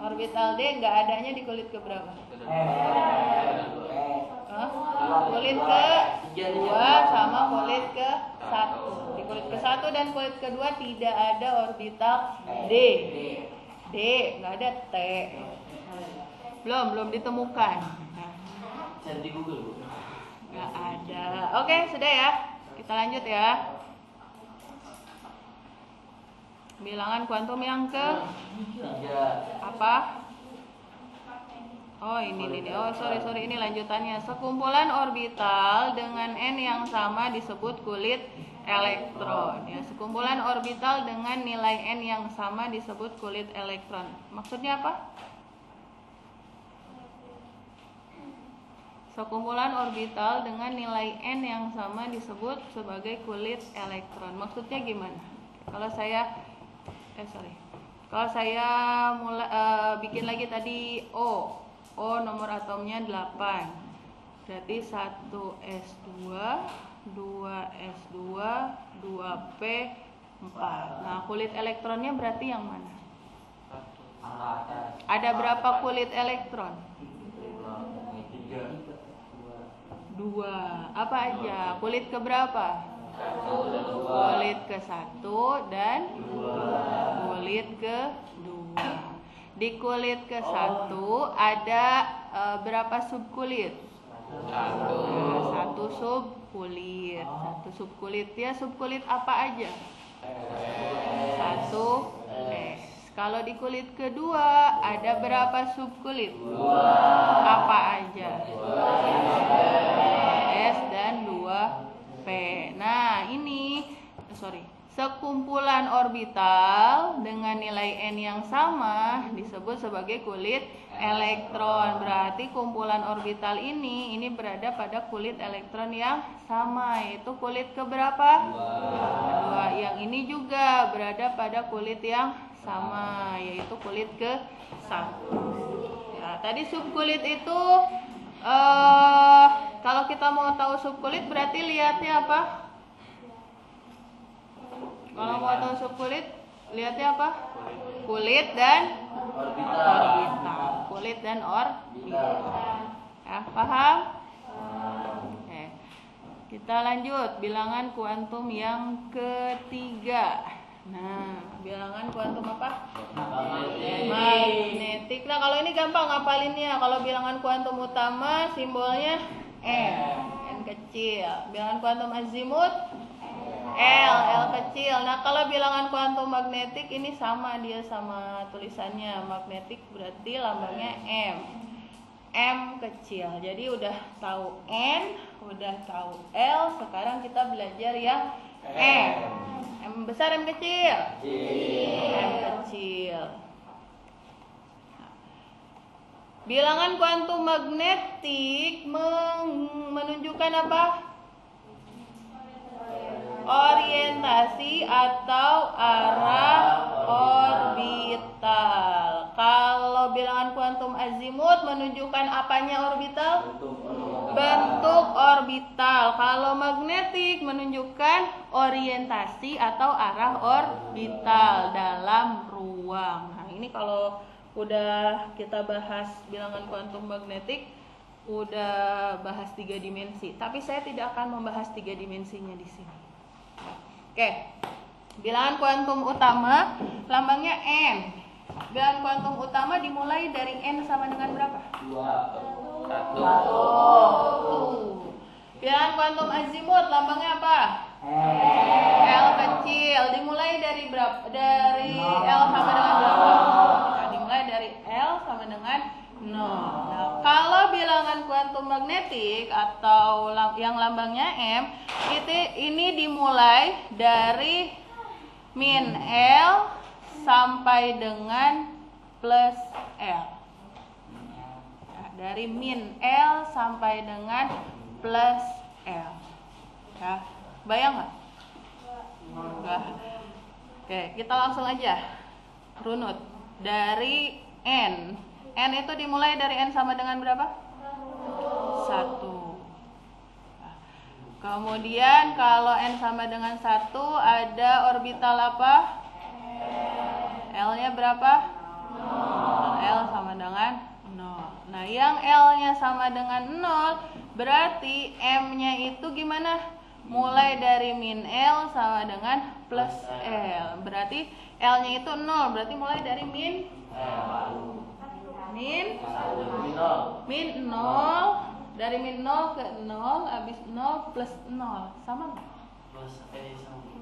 Orbital D nggak adanya di kulit keberapa? Kulit ke-2 sama kulit ke-1. Di kulit ke-1 dan kulit ke-2 tidak ada orbital D. D, nggak ada T. Belum ditemukan. Cari di Google, Bu. Nggak ada. Oke, sudah ya. Kita lanjut ya. Bilangan kuantum yang ke 3. apa? Oh ini. Oh sorry ini lanjutannya. Sekumpulan orbital dengan n yang sama disebut kulit elektron. Ya, sekumpulan orbital dengan nilai n yang sama disebut kulit elektron. Maksudnya apa? Sekumpulan orbital dengan nilai n yang sama disebut sebagai kulit elektron. Maksudnya gimana? Kalau saya bikin lagi tadi O nomor atomnya 8. Berarti 1s2, 2s2, 2p 4. Nah, kulit elektronnya berarti yang mana? Ada berapa kulit elektron? 2. Apa aja? Kulit keberapa? Kulit ke-1 dan kulit ke-2. Di kulit ke-1 ada berapa subkulit? Satu subkulit. Satu subkulit. Ya, subkulit apa aja? Satu S. Kalau di kulit kedua ada berapa subkulit? Apa aja? S dan 2P. Nah, ini sekumpulan orbital dengan nilai N yang sama disebut sebagai kulit elektron. Berarti kumpulan orbital ini berada pada kulit elektron yang sama, yaitu kulit keberapa? Kedua. Yang ini juga berada pada kulit yang sama, yaitu kulit ke-1. Ya, tadi subkulit itu kalau kita mau tahu subkulit berarti lihatnya apa? Kalau mau tahu subkulit lihatnya apa? Kulit dan orbital. Kulit dan orbital. Ya, paham? Oke. Kita lanjut bilangan kuantum yang ketiga. Nah, bilangan kuantum apa? Magnetik. Nah, kalau ini gampang ngapalinnya. Kalau bilangan kuantum utama simbolnya N kecil. Bilangan kuantum azimut L kecil. Nah, kalau bilangan kuantum magnetik ini sama dia sama tulisannya. Magnetik berarti lambangnya M kecil. Jadi udah tahu N, udah tahu L. Sekarang kita belajar yang M besar, M kecil. M kecil. Bilangan kuantum magnetik menunjukkan apa? Orientasi atau arah orbital. Kalau bilangan kuantum azimut menunjukkan apanya orbital? Bentuk orbital. Kalau magnetik menunjukkan orientasi atau arah orbital dalam ruang. Nah, ini kalau udah kita bahas bilangan kuantum magnetik, udah bahas 3 dimensi. Tapi saya tidak akan membahas 3 dimensinya di sini. Oke, bilangan kuantum utama lambangnya N. Bilangan kuantum utama dimulai dari N sama dengan berapa? 1. Bilangan kuantum azimut lambangnya apa? L kecil. Dimulai dari berapa? Dari L sama dengan berapa? Nah, dimulai dari L sama dengan 0. Nah, kalau bilangan kuantum magnetik atau yang lambangnya M, ini dimulai dari min L sampai dengan plus L. Nah, dari min L sampai dengan plus L. Ya, bayang nggak? Enggak. Oke, kita langsung aja runut dari N. N itu dimulai dari N sama dengan berapa? 1. Nah, kemudian kalau N sama dengan 1 ada orbital apa? L-nya berapa? 0. L sama dengan 0. Nah, yang L-nya sama dengan 0 berarti M-nya itu gimana? Mulai dari min L sama dengan plus L. Berarti L-nya itu 0, berarti mulai dari min 0. Dari min 0 ke 0, habis 0 plus 0. Sama nggak?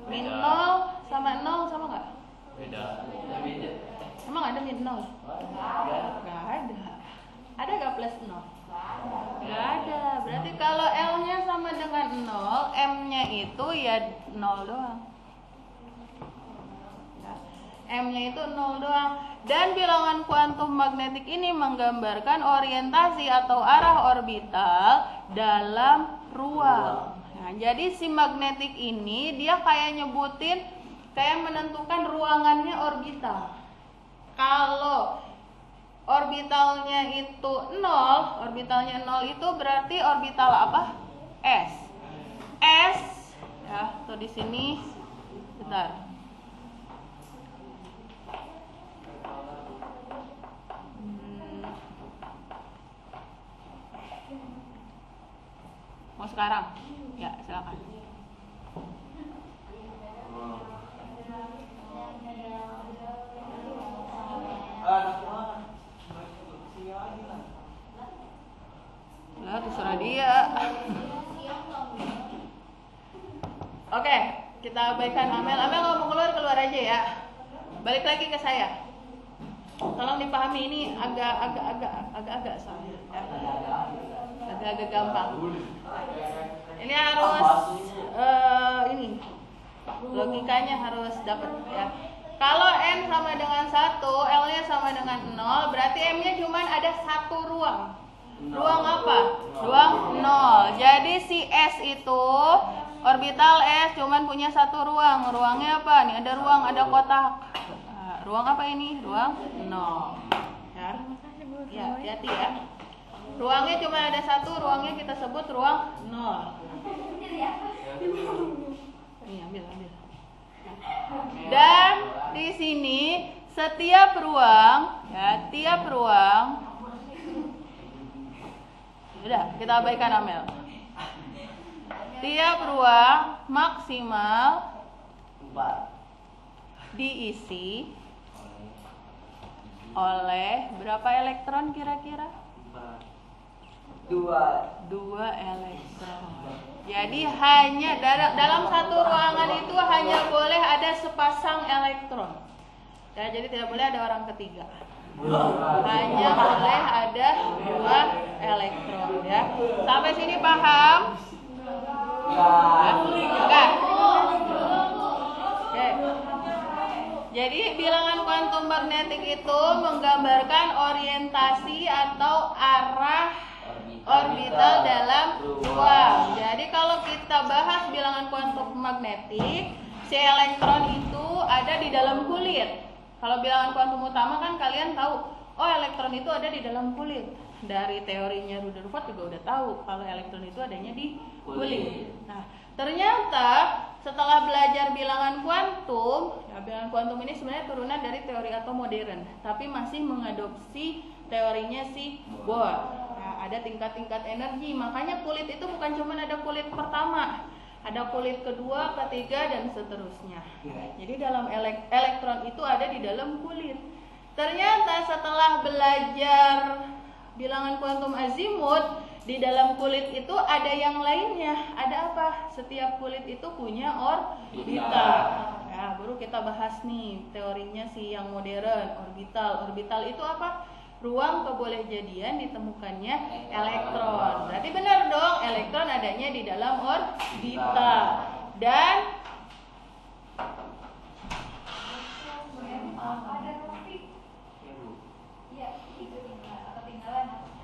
Min 0 sama 0 sama nggak? Beda. Emang ada min 0? Nggak ada. Ada nggak plus 0? Nggak ada. Berarti kalau L-nya sama dengan 0, M-nya itu ya 0 doang. M-nya itu 0 doang. Dan bilangan kuantum magnetik ini menggambarkan orientasi atau arah orbital dalam ruang. Nah, jadi si magnetik ini dia kayak menentukan ruangannya orbital. Kalau orbitalnya itu 0, orbitalnya 0 itu berarti orbital apa? S. S ya, tuh di sini. Bentar. Mau sekarang? Ya, silakan. Lah terserah dia. Oke, kita abaikan Amel. Amel kalau mau keluar aja ya. Balik lagi ke saya. Tolong dipahami, ini agak soalnya. Ya. Agak gampang. Ini harus ini logikanya harus dapat ya. Kalau n sama dengan 1, L-nya sama dengan 0, berarti M-nya cuma ada satu ruang. Ruang apa? Ruang 0. Jadi si S itu orbital S cuman punya satu ruang. Ruangnya apa? Nih ada ruang, ada kotak. Nah, ruang apa ini? Ruang 0. Ya. Ya, hati-hati ya. Ruangnya cuma ada satu, ruangnya kita sebut ruang 0. Ini ambil. Dan di sini setiap ruang, ya, tiap ruang. Udah, kita abaikan Amel. Tiap ruang maksimal 4 diisi oleh berapa elektron kira-kira? 2 elektron. Jadi hanya dalam satu ruangan itu hanya boleh ada sepasang elektron. Ya, jadi tidak boleh ada orang ketiga. Hanya boleh ada 2 elektron ya. Sampai sini paham? Enggak. Oke. Jadi bilangan kuantum magnetik itu menggambarkan orientasi atau arah orbital dalam ruang. Jadi kalau kita bahas bilangan kuantum magnetik, si elektron itu ada di dalam kulit. Kalau bilangan kuantum utama kan kalian tahu, oh elektron itu ada di dalam kulit. Dari teorinya Rutherford juga udah tahu kalau elektron itu adanya di kulit. Nah, ternyata setelah belajar bilangan kuantum, ya bilangan kuantum ini sebenarnya turunan dari teori atom modern, tapi masih mengadopsi teorinya si Bohr. Nah, ada tingkat-tingkat energi, makanya kulit itu bukan cuma ada kulit pertama, ada kulit kedua, ketiga, dan seterusnya. Jadi dalam elektron itu ada di dalam kulit. Ternyata setelah belajar bilangan kuantum azimut, di dalam kulit itu ada yang lainnya. Ada apa? Setiap kulit itu punya orbital. Nah, baru kita bahas nih teorinya si yang modern, orbital. Orbital itu apa? Ruang kebolehjadian ditemukannya elektron. Berarti benar dong, elektron adanya di dalam orbital. Dan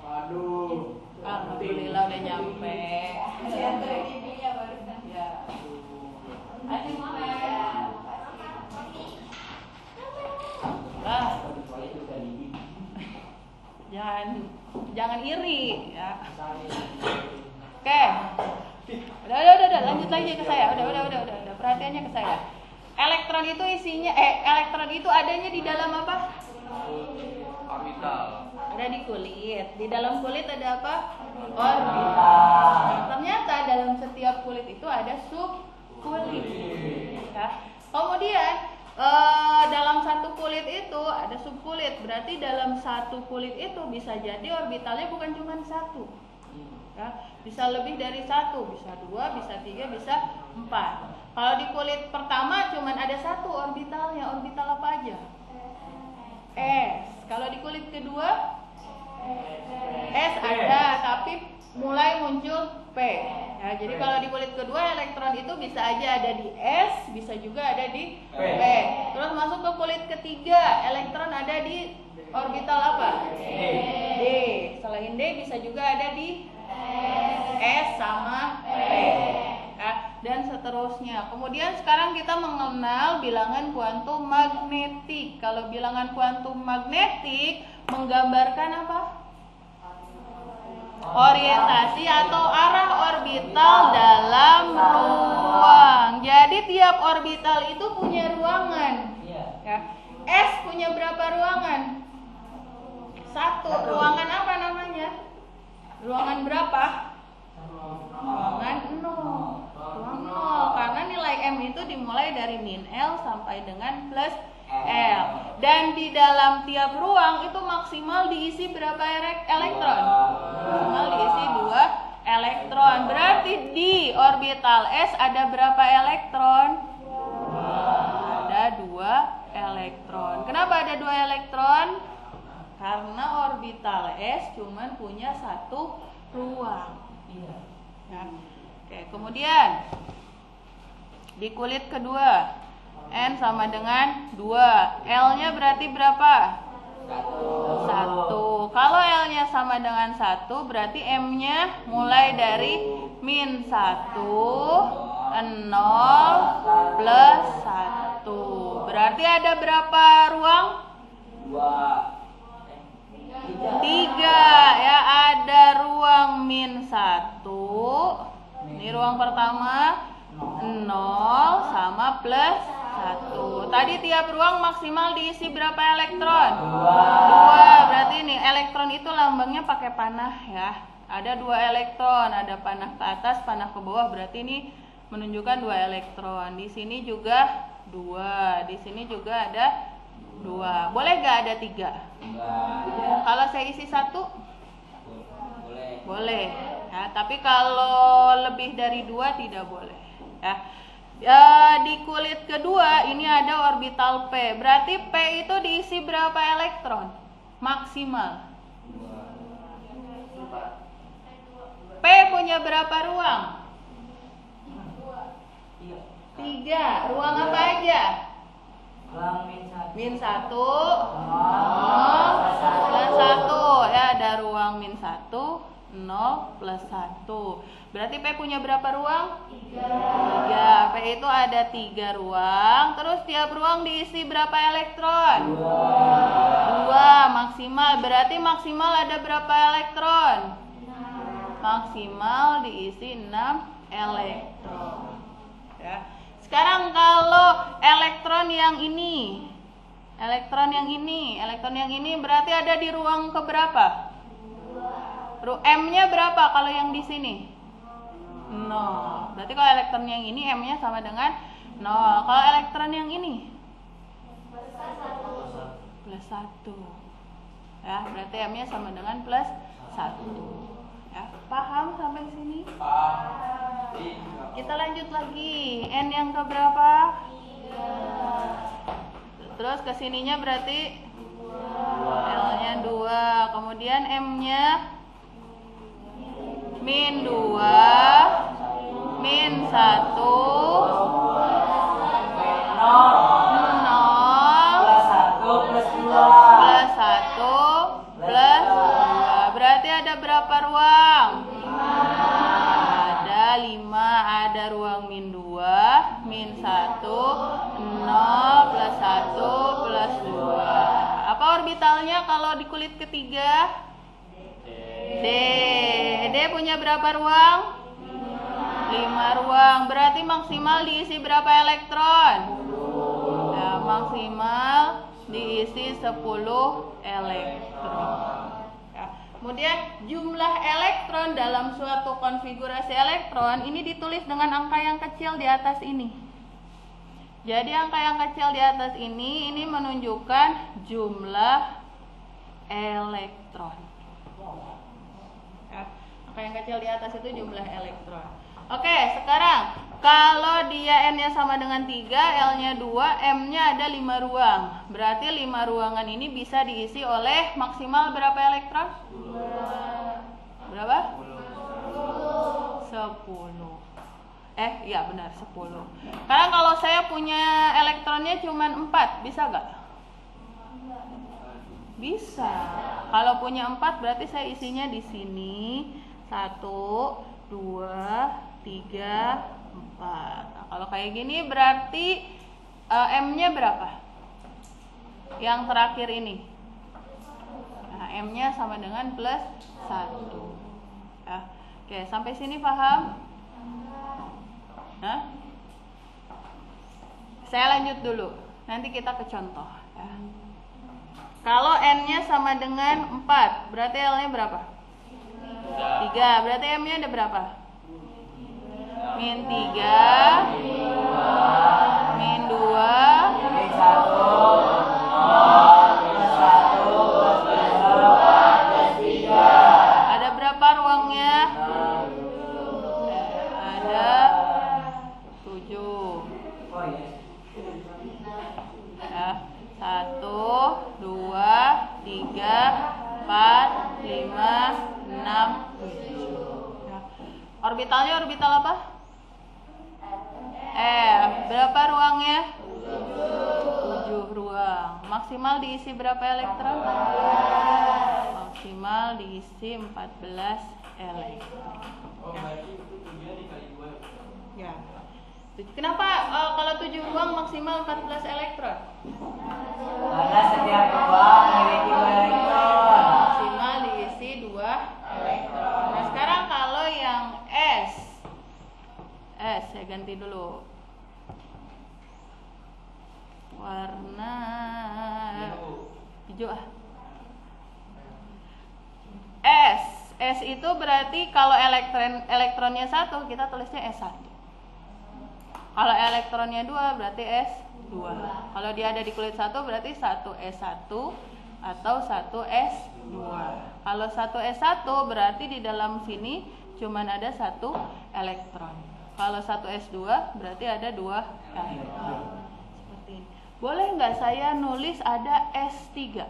Aduh. alhamdulillah udah nyampe. Ya. Lah. Jangan iri ya. Oke. Udah, lanjut lagi ke saya. Udah, perhatiannya ke saya. Elektron itu isinya elektron itu adanya di dalam apa? Orbital. Ada di kulit. Di dalam kulit ada apa? Orbital. Nah, ternyata dalam setiap kulit itu ada subkulit. Ya. Kemudian dalam satu kulit itu ada subkulit. Berarti dalam satu kulit itu bisa jadi orbitalnya bukan cuma satu. Ya, bisa lebih dari satu, bisa 2, bisa 3, bisa 4. Kalau di kulit pertama cuma ada satu orbitalnya. Orbital apa aja? S. Kalau di kulit kedua S ada, tapi mulai muncul P. Ya, jadi kalau di kulit kedua elektron itu bisa aja ada di S, bisa juga ada di P. Terus masuk ke kulit ketiga, elektron ada di orbital apa? D. Selain D bisa juga ada di S sama P. Ya, dan seterusnya. Kemudian sekarang kita mengenal bilangan kuantum magnetik. Kalau bilangan kuantum magnetik menggambarkan apa? Orientasi atau arah orbital dalam ruang. Jadi tiap orbital itu punya ruangan. Ya. S punya berapa ruangan? 1. Ruangan apa namanya? Ruangan berapa? Ruangan 0. Ruang 0. Karena nilai M itu dimulai dari min L sampai dengan plus L. Dan di dalam tiap ruang itu maksimal diisi berapa elektron? Maksimal diisi 2 Berarti di orbital S ada berapa elektron? Ada 2 elektron. Kenapa ada 2 elektron? Karena orbital S cuman punya 1 ruang. Ya. Oke, kemudian di kulit kedua N sama dengan 2. L-nya berarti berapa? 1. Kalau L-nya sama dengan 1, berarti M-nya mulai dari -1, 0, plus 1. Berarti ada berapa ruang? 3 ya, ada ruang -1. Ini ruang pertama 0 sama plus 1. Tadi tiap ruang maksimal diisi berapa elektron? 2. Berarti ini elektron itu lambangnya pakai panah ya. Ada 2 elektron, ada panah ke atas, panah ke bawah. Berarti ini menunjukkan 2 elektron. Di sini juga 2. Di sini juga ada 2. Boleh gak ada 3? Kalau saya isi 1? Boleh. Ya, tapi kalau lebih dari 2 tidak boleh. Ya, di kulit kedua ini ada orbital P. Berarti P itu diisi berapa elektron? Maksimal. P punya berapa ruang? 3. Ruang apa aja? -1, 0, plus 1. Ya, ada ruang -1, 0, plus 1. Berarti P punya berapa ruang? 3. P itu ada 3 ruang. Terus tiap ruang diisi berapa elektron? 2 maksimal. Berarti maksimal ada berapa elektron? Maksimal diisi 6 elektron. Ya. Sekarang kalau elektron yang ini berarti ada di ruang keberapa? M-nya berapa kalau yang di sini? 0. Berarti kalau elektron yang ini M-nya sama dengan 0. Kalau elektron yang ini? Plus 1. Ya, berarti M-nya sama dengan plus 1. Ya, paham sampai sini? Kita lanjut lagi. N yang keberapa? 3. Terus kesininya berarti L-nya 2. Kemudian M-nya -2, -1, -0, plus 1, plus 2. Berarti ada berapa ruang? 5. Ada 5. Ada ruang -2, -1, 0, plus 1, plus 2. Apa orbitalnya kalau di kulit ketiga? D. D punya berapa ruang? 5 ruang. Berarti maksimal diisi berapa elektron? Ya, maksimal diisi 10 elektron. Ya. Kemudian jumlah elektron dalam suatu konfigurasi elektron ini ditulis dengan angka yang kecil di atas ini. Jadi angka yang kecil di atas ini menunjukkan jumlah elektron. Angka yang kecil di atas itu jumlah elektron. Oke, sekarang kalau dia N-nya sama dengan 3, L-nya 2, M-nya ada 5 ruang. Berarti 5 ruangan ini bisa diisi oleh maksimal berapa elektron? 2. Berapa? 10. Iya benar, 10. Karena kalau saya punya elektronnya cuma 4, bisa gak? Bisa. Kalau punya 4 berarti saya isinya di sini 1, 2, 3, 4. Nah, kalau kayak gini berarti M-nya berapa? Yang terakhir ini. Nah, M-nya sama dengan plus 1. Ya. Oke, sampai sini paham? Nah, saya lanjut dulu. Nanti kita ke contoh. Ya. Kalau N-nya sama dengan 4, berarti L-nya berapa? 3. Berarti M-nya ada berapa? -3, -2, ada berapa ruangnya? 6, 7. Ya. Orbitalnya orbital apa? F. Berapa ruangnya? 7 ruang. Maksimal diisi berapa elektron? Maksimal diisi 14 elektron. Oh, berarti itu 7 dikali 2. Ya. Kenapa kalau 7 ruang maksimal 14 elektron? Karena setiap ruang memiliki 2 elektron. Maksimal diisi 2 elektron. Nah, sekarang kalau yang S saya ganti dulu warna hijau S itu berarti kalau elektronnya 1 kita tulisnya S1. Kalau elektronnya 2 berarti S2. Kalau dia ada di kulit 1 berarti 1S1 atau 1S2. Kalau 1S1 berarti di dalam sini cuman ada 1 elektron. Kalau 1S2 berarti ada 2 elektron. Seperti ini. Boleh nggak saya nulis ada S3?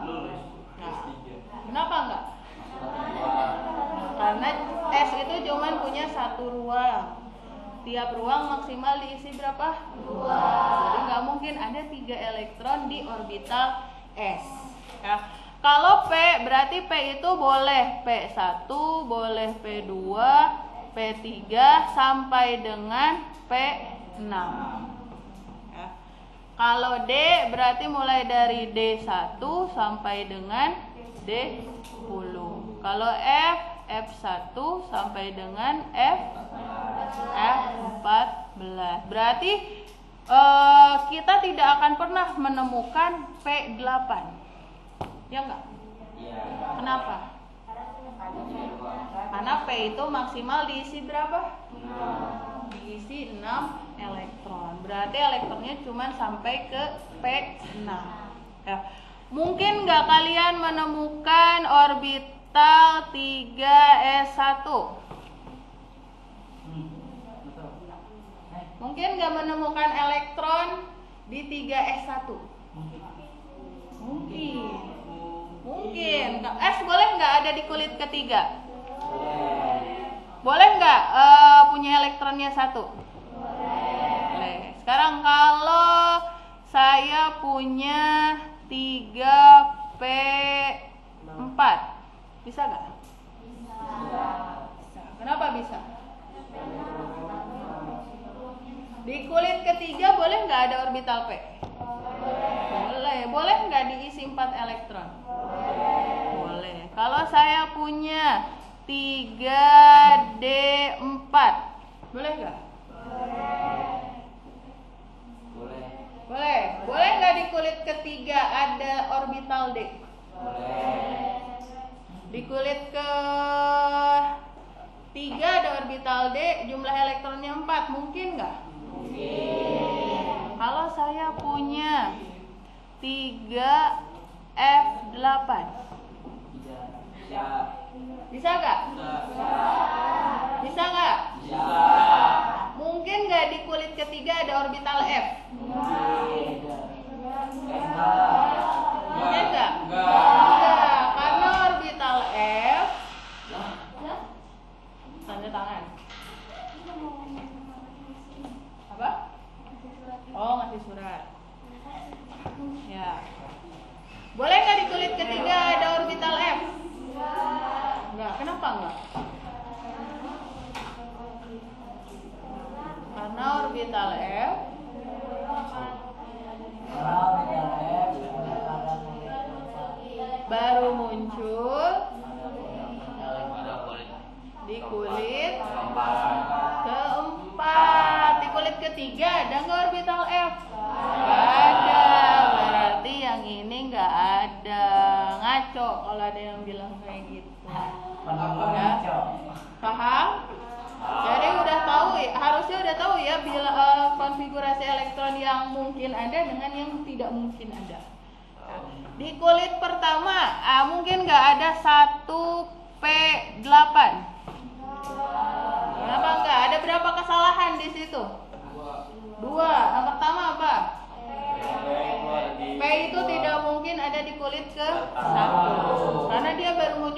Lulus. S3. Kenapa enggak? Karena S itu cuman punya 1 ruang. Tiap ruang maksimal diisi berapa? 2. Jadi nggak mungkin ada 3 elektron di orbital S. Ya. Kalau P berarti P itu boleh P1, boleh P2, P3 sampai dengan P6. Ya. Kalau D berarti mulai dari D1 sampai dengan D10. Kalau F1 sampai dengan F14. Berarti kita tidak akan pernah menemukan P8. Ya enggak? Iya. Kenapa? Karena P itu maksimal diisi berapa? 6. Diisi 6 elektron. Berarti elektronnya cuma sampai ke P6. Ya. Mungkin nggak kalian menemukan orbital 3S1? Mungkin nggak menemukan elektron di 3S1? Mungkin. S boleh nggak ada di kulit ketiga? Boleh nggak punya elektronnya 1? Boleh. Sekarang kalau saya punya 3P4, bisa nggak? Bisa. Kenapa bisa? Di kulit ketiga boleh nggak ada orbital P? Boleh. Boleh nggak diisi 4 elektron? Boleh. Kalau saya punya 3D4, boleh nggak? Boleh. Boleh nggak di kulit ketiga ada orbital D? Di kulit ke 3 ada orbital D, jumlah elektronnya 4, mungkin nggak? Kalau saya punya 3F8, bisa nggak? Bisa nggak? Mungkin nggak di kulit ketiga ada orbital F? Mungkin nggak? Enggak, karena orbital F tanda tangan. Apa? Oh, ngasih surat. Ya. Boleh nggak di kulit ketiga ada orbital F? Enggak. Kenapa enggak? Karena orbital F baru muncul di kulit keempat. Di kulit ketiga ada nggak orbital F? Nggak ada. Berarti yang ini nggak ada. Ngaco kalau ada yang bilang kayak gitu. Ya. Paham? Jadi udah tahu ya, harusnya udah tahu ya bila konfigurasi elektron yang mungkin ada dengan yang tidak mungkin ada. Di kulit pertama mungkin nggak ada 1P8. Kenapa nggak? Ada berapa kesalahan di situ? 2. Yang pertama apa? P itu tidak mungkin ada di kulit ke 1 karena dia baru muncul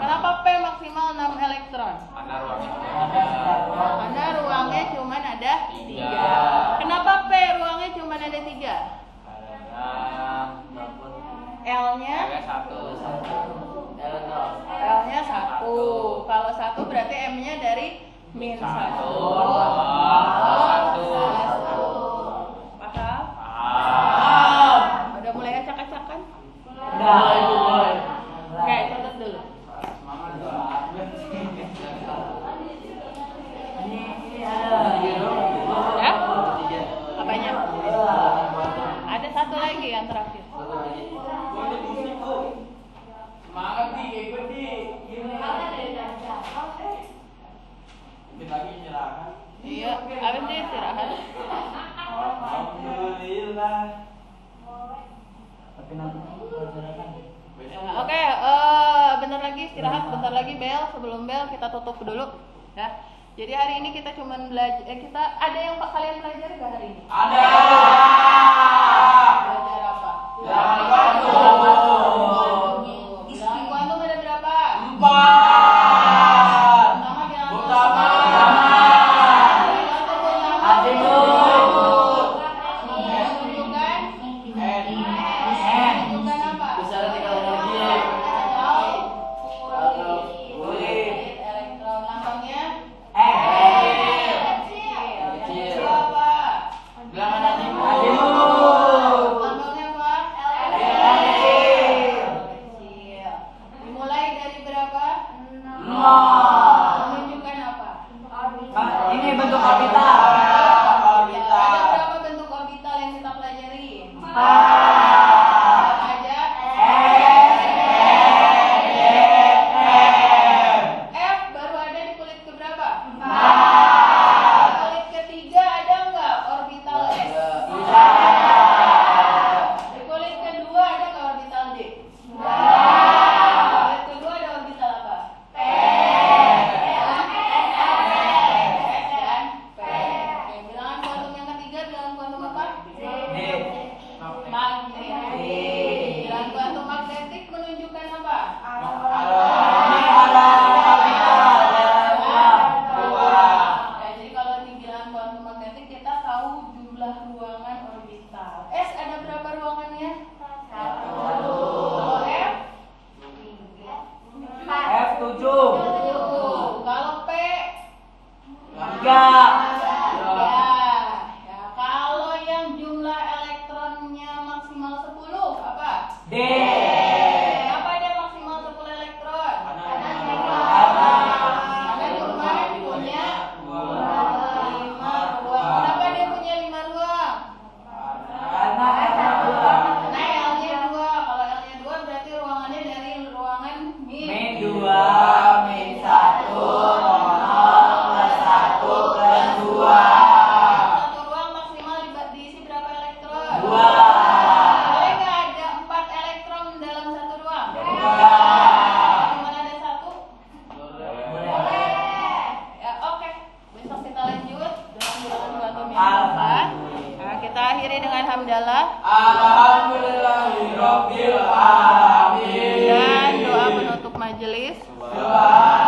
Kenapa P maksimal 6 elektron? Karena ruangnya cuma ada 3. Kenapa P ruangnya cuma ada 3? L-nya? L-nya 1. Kalau 1 berarti M-nya dari -1. Paham? Udah mulai acak-acakan? Oke, catat dulu. Ya? Apanya? Ada satu lagi yang terakhir. Semangat nih, ikut nih. Mungkin lagi istirahat. Iya, habis itu istirahat. Alhamdulillah. Oke, bentar lagi istirahat, bentar lagi bel. Sebelum bel kita tutup dulu, ya. Jadi hari ini kita cuman belajar. Kita ada yang kalian pelajari gak hari ini? Ada. Belajar apa? Bilangan kuantum. Bilangan kuantum ada berapa? 4. Pertama bilangan Utama. Menunjukkan apa? Besaran tingkat energi. Atau kulit elektron. Lambangnya Kecil. apa? Bilangan azimut. Lambangnya apa? Kecil. Kecil. Dimulai dari berapa? 0. Menunjukkan apa? Ini bentuk orbital. Orbital. Ada berapa bentuk orbital yang kita pelajari? Apa aja? F baru ada di kulit keberapa? Kulit ketiga ada nggak orbital S? Di kulit kedua ada nggak orbital D? Kulit kedua ada orbital apa? S dan P. Oke, bilangan kuantum yang ketiga bilangan kuantum apa? Magnetik. Bilangan kuantum magnetik menunjukkan apa? Ya, jadi kalau di bilangan kuantum magnetik kita tahu jumlah ruangan orbital. S ada berapa ruangannya? 1. Kalau F? F7. 7. Kalau P? 3. Ya, kalau yang jumlah elektronnya maksimal 10 apa? D. Kenapa dia maksimal 10 elektron? Karena cuma punya 5 ruang. Kenapa dia punya 5 ruang? Karena L-nya 2. Kalau L-nya 2 berarti ruangannya dari ruangan min. Min 2, min 1, 0+1+2. Satu ruang maksimal diisi berapa elektron? 2. Boleh nggak ada 4 elektron dalam satu ruang? Cuma ada 1? Ya, oke. Besok kita lanjut dengan bilangan kuantum yang keempat. Nah, kita akhiri dengan hamdalah Alhamdulillahirabbil alamin. dan doa penutup majelis. Subhan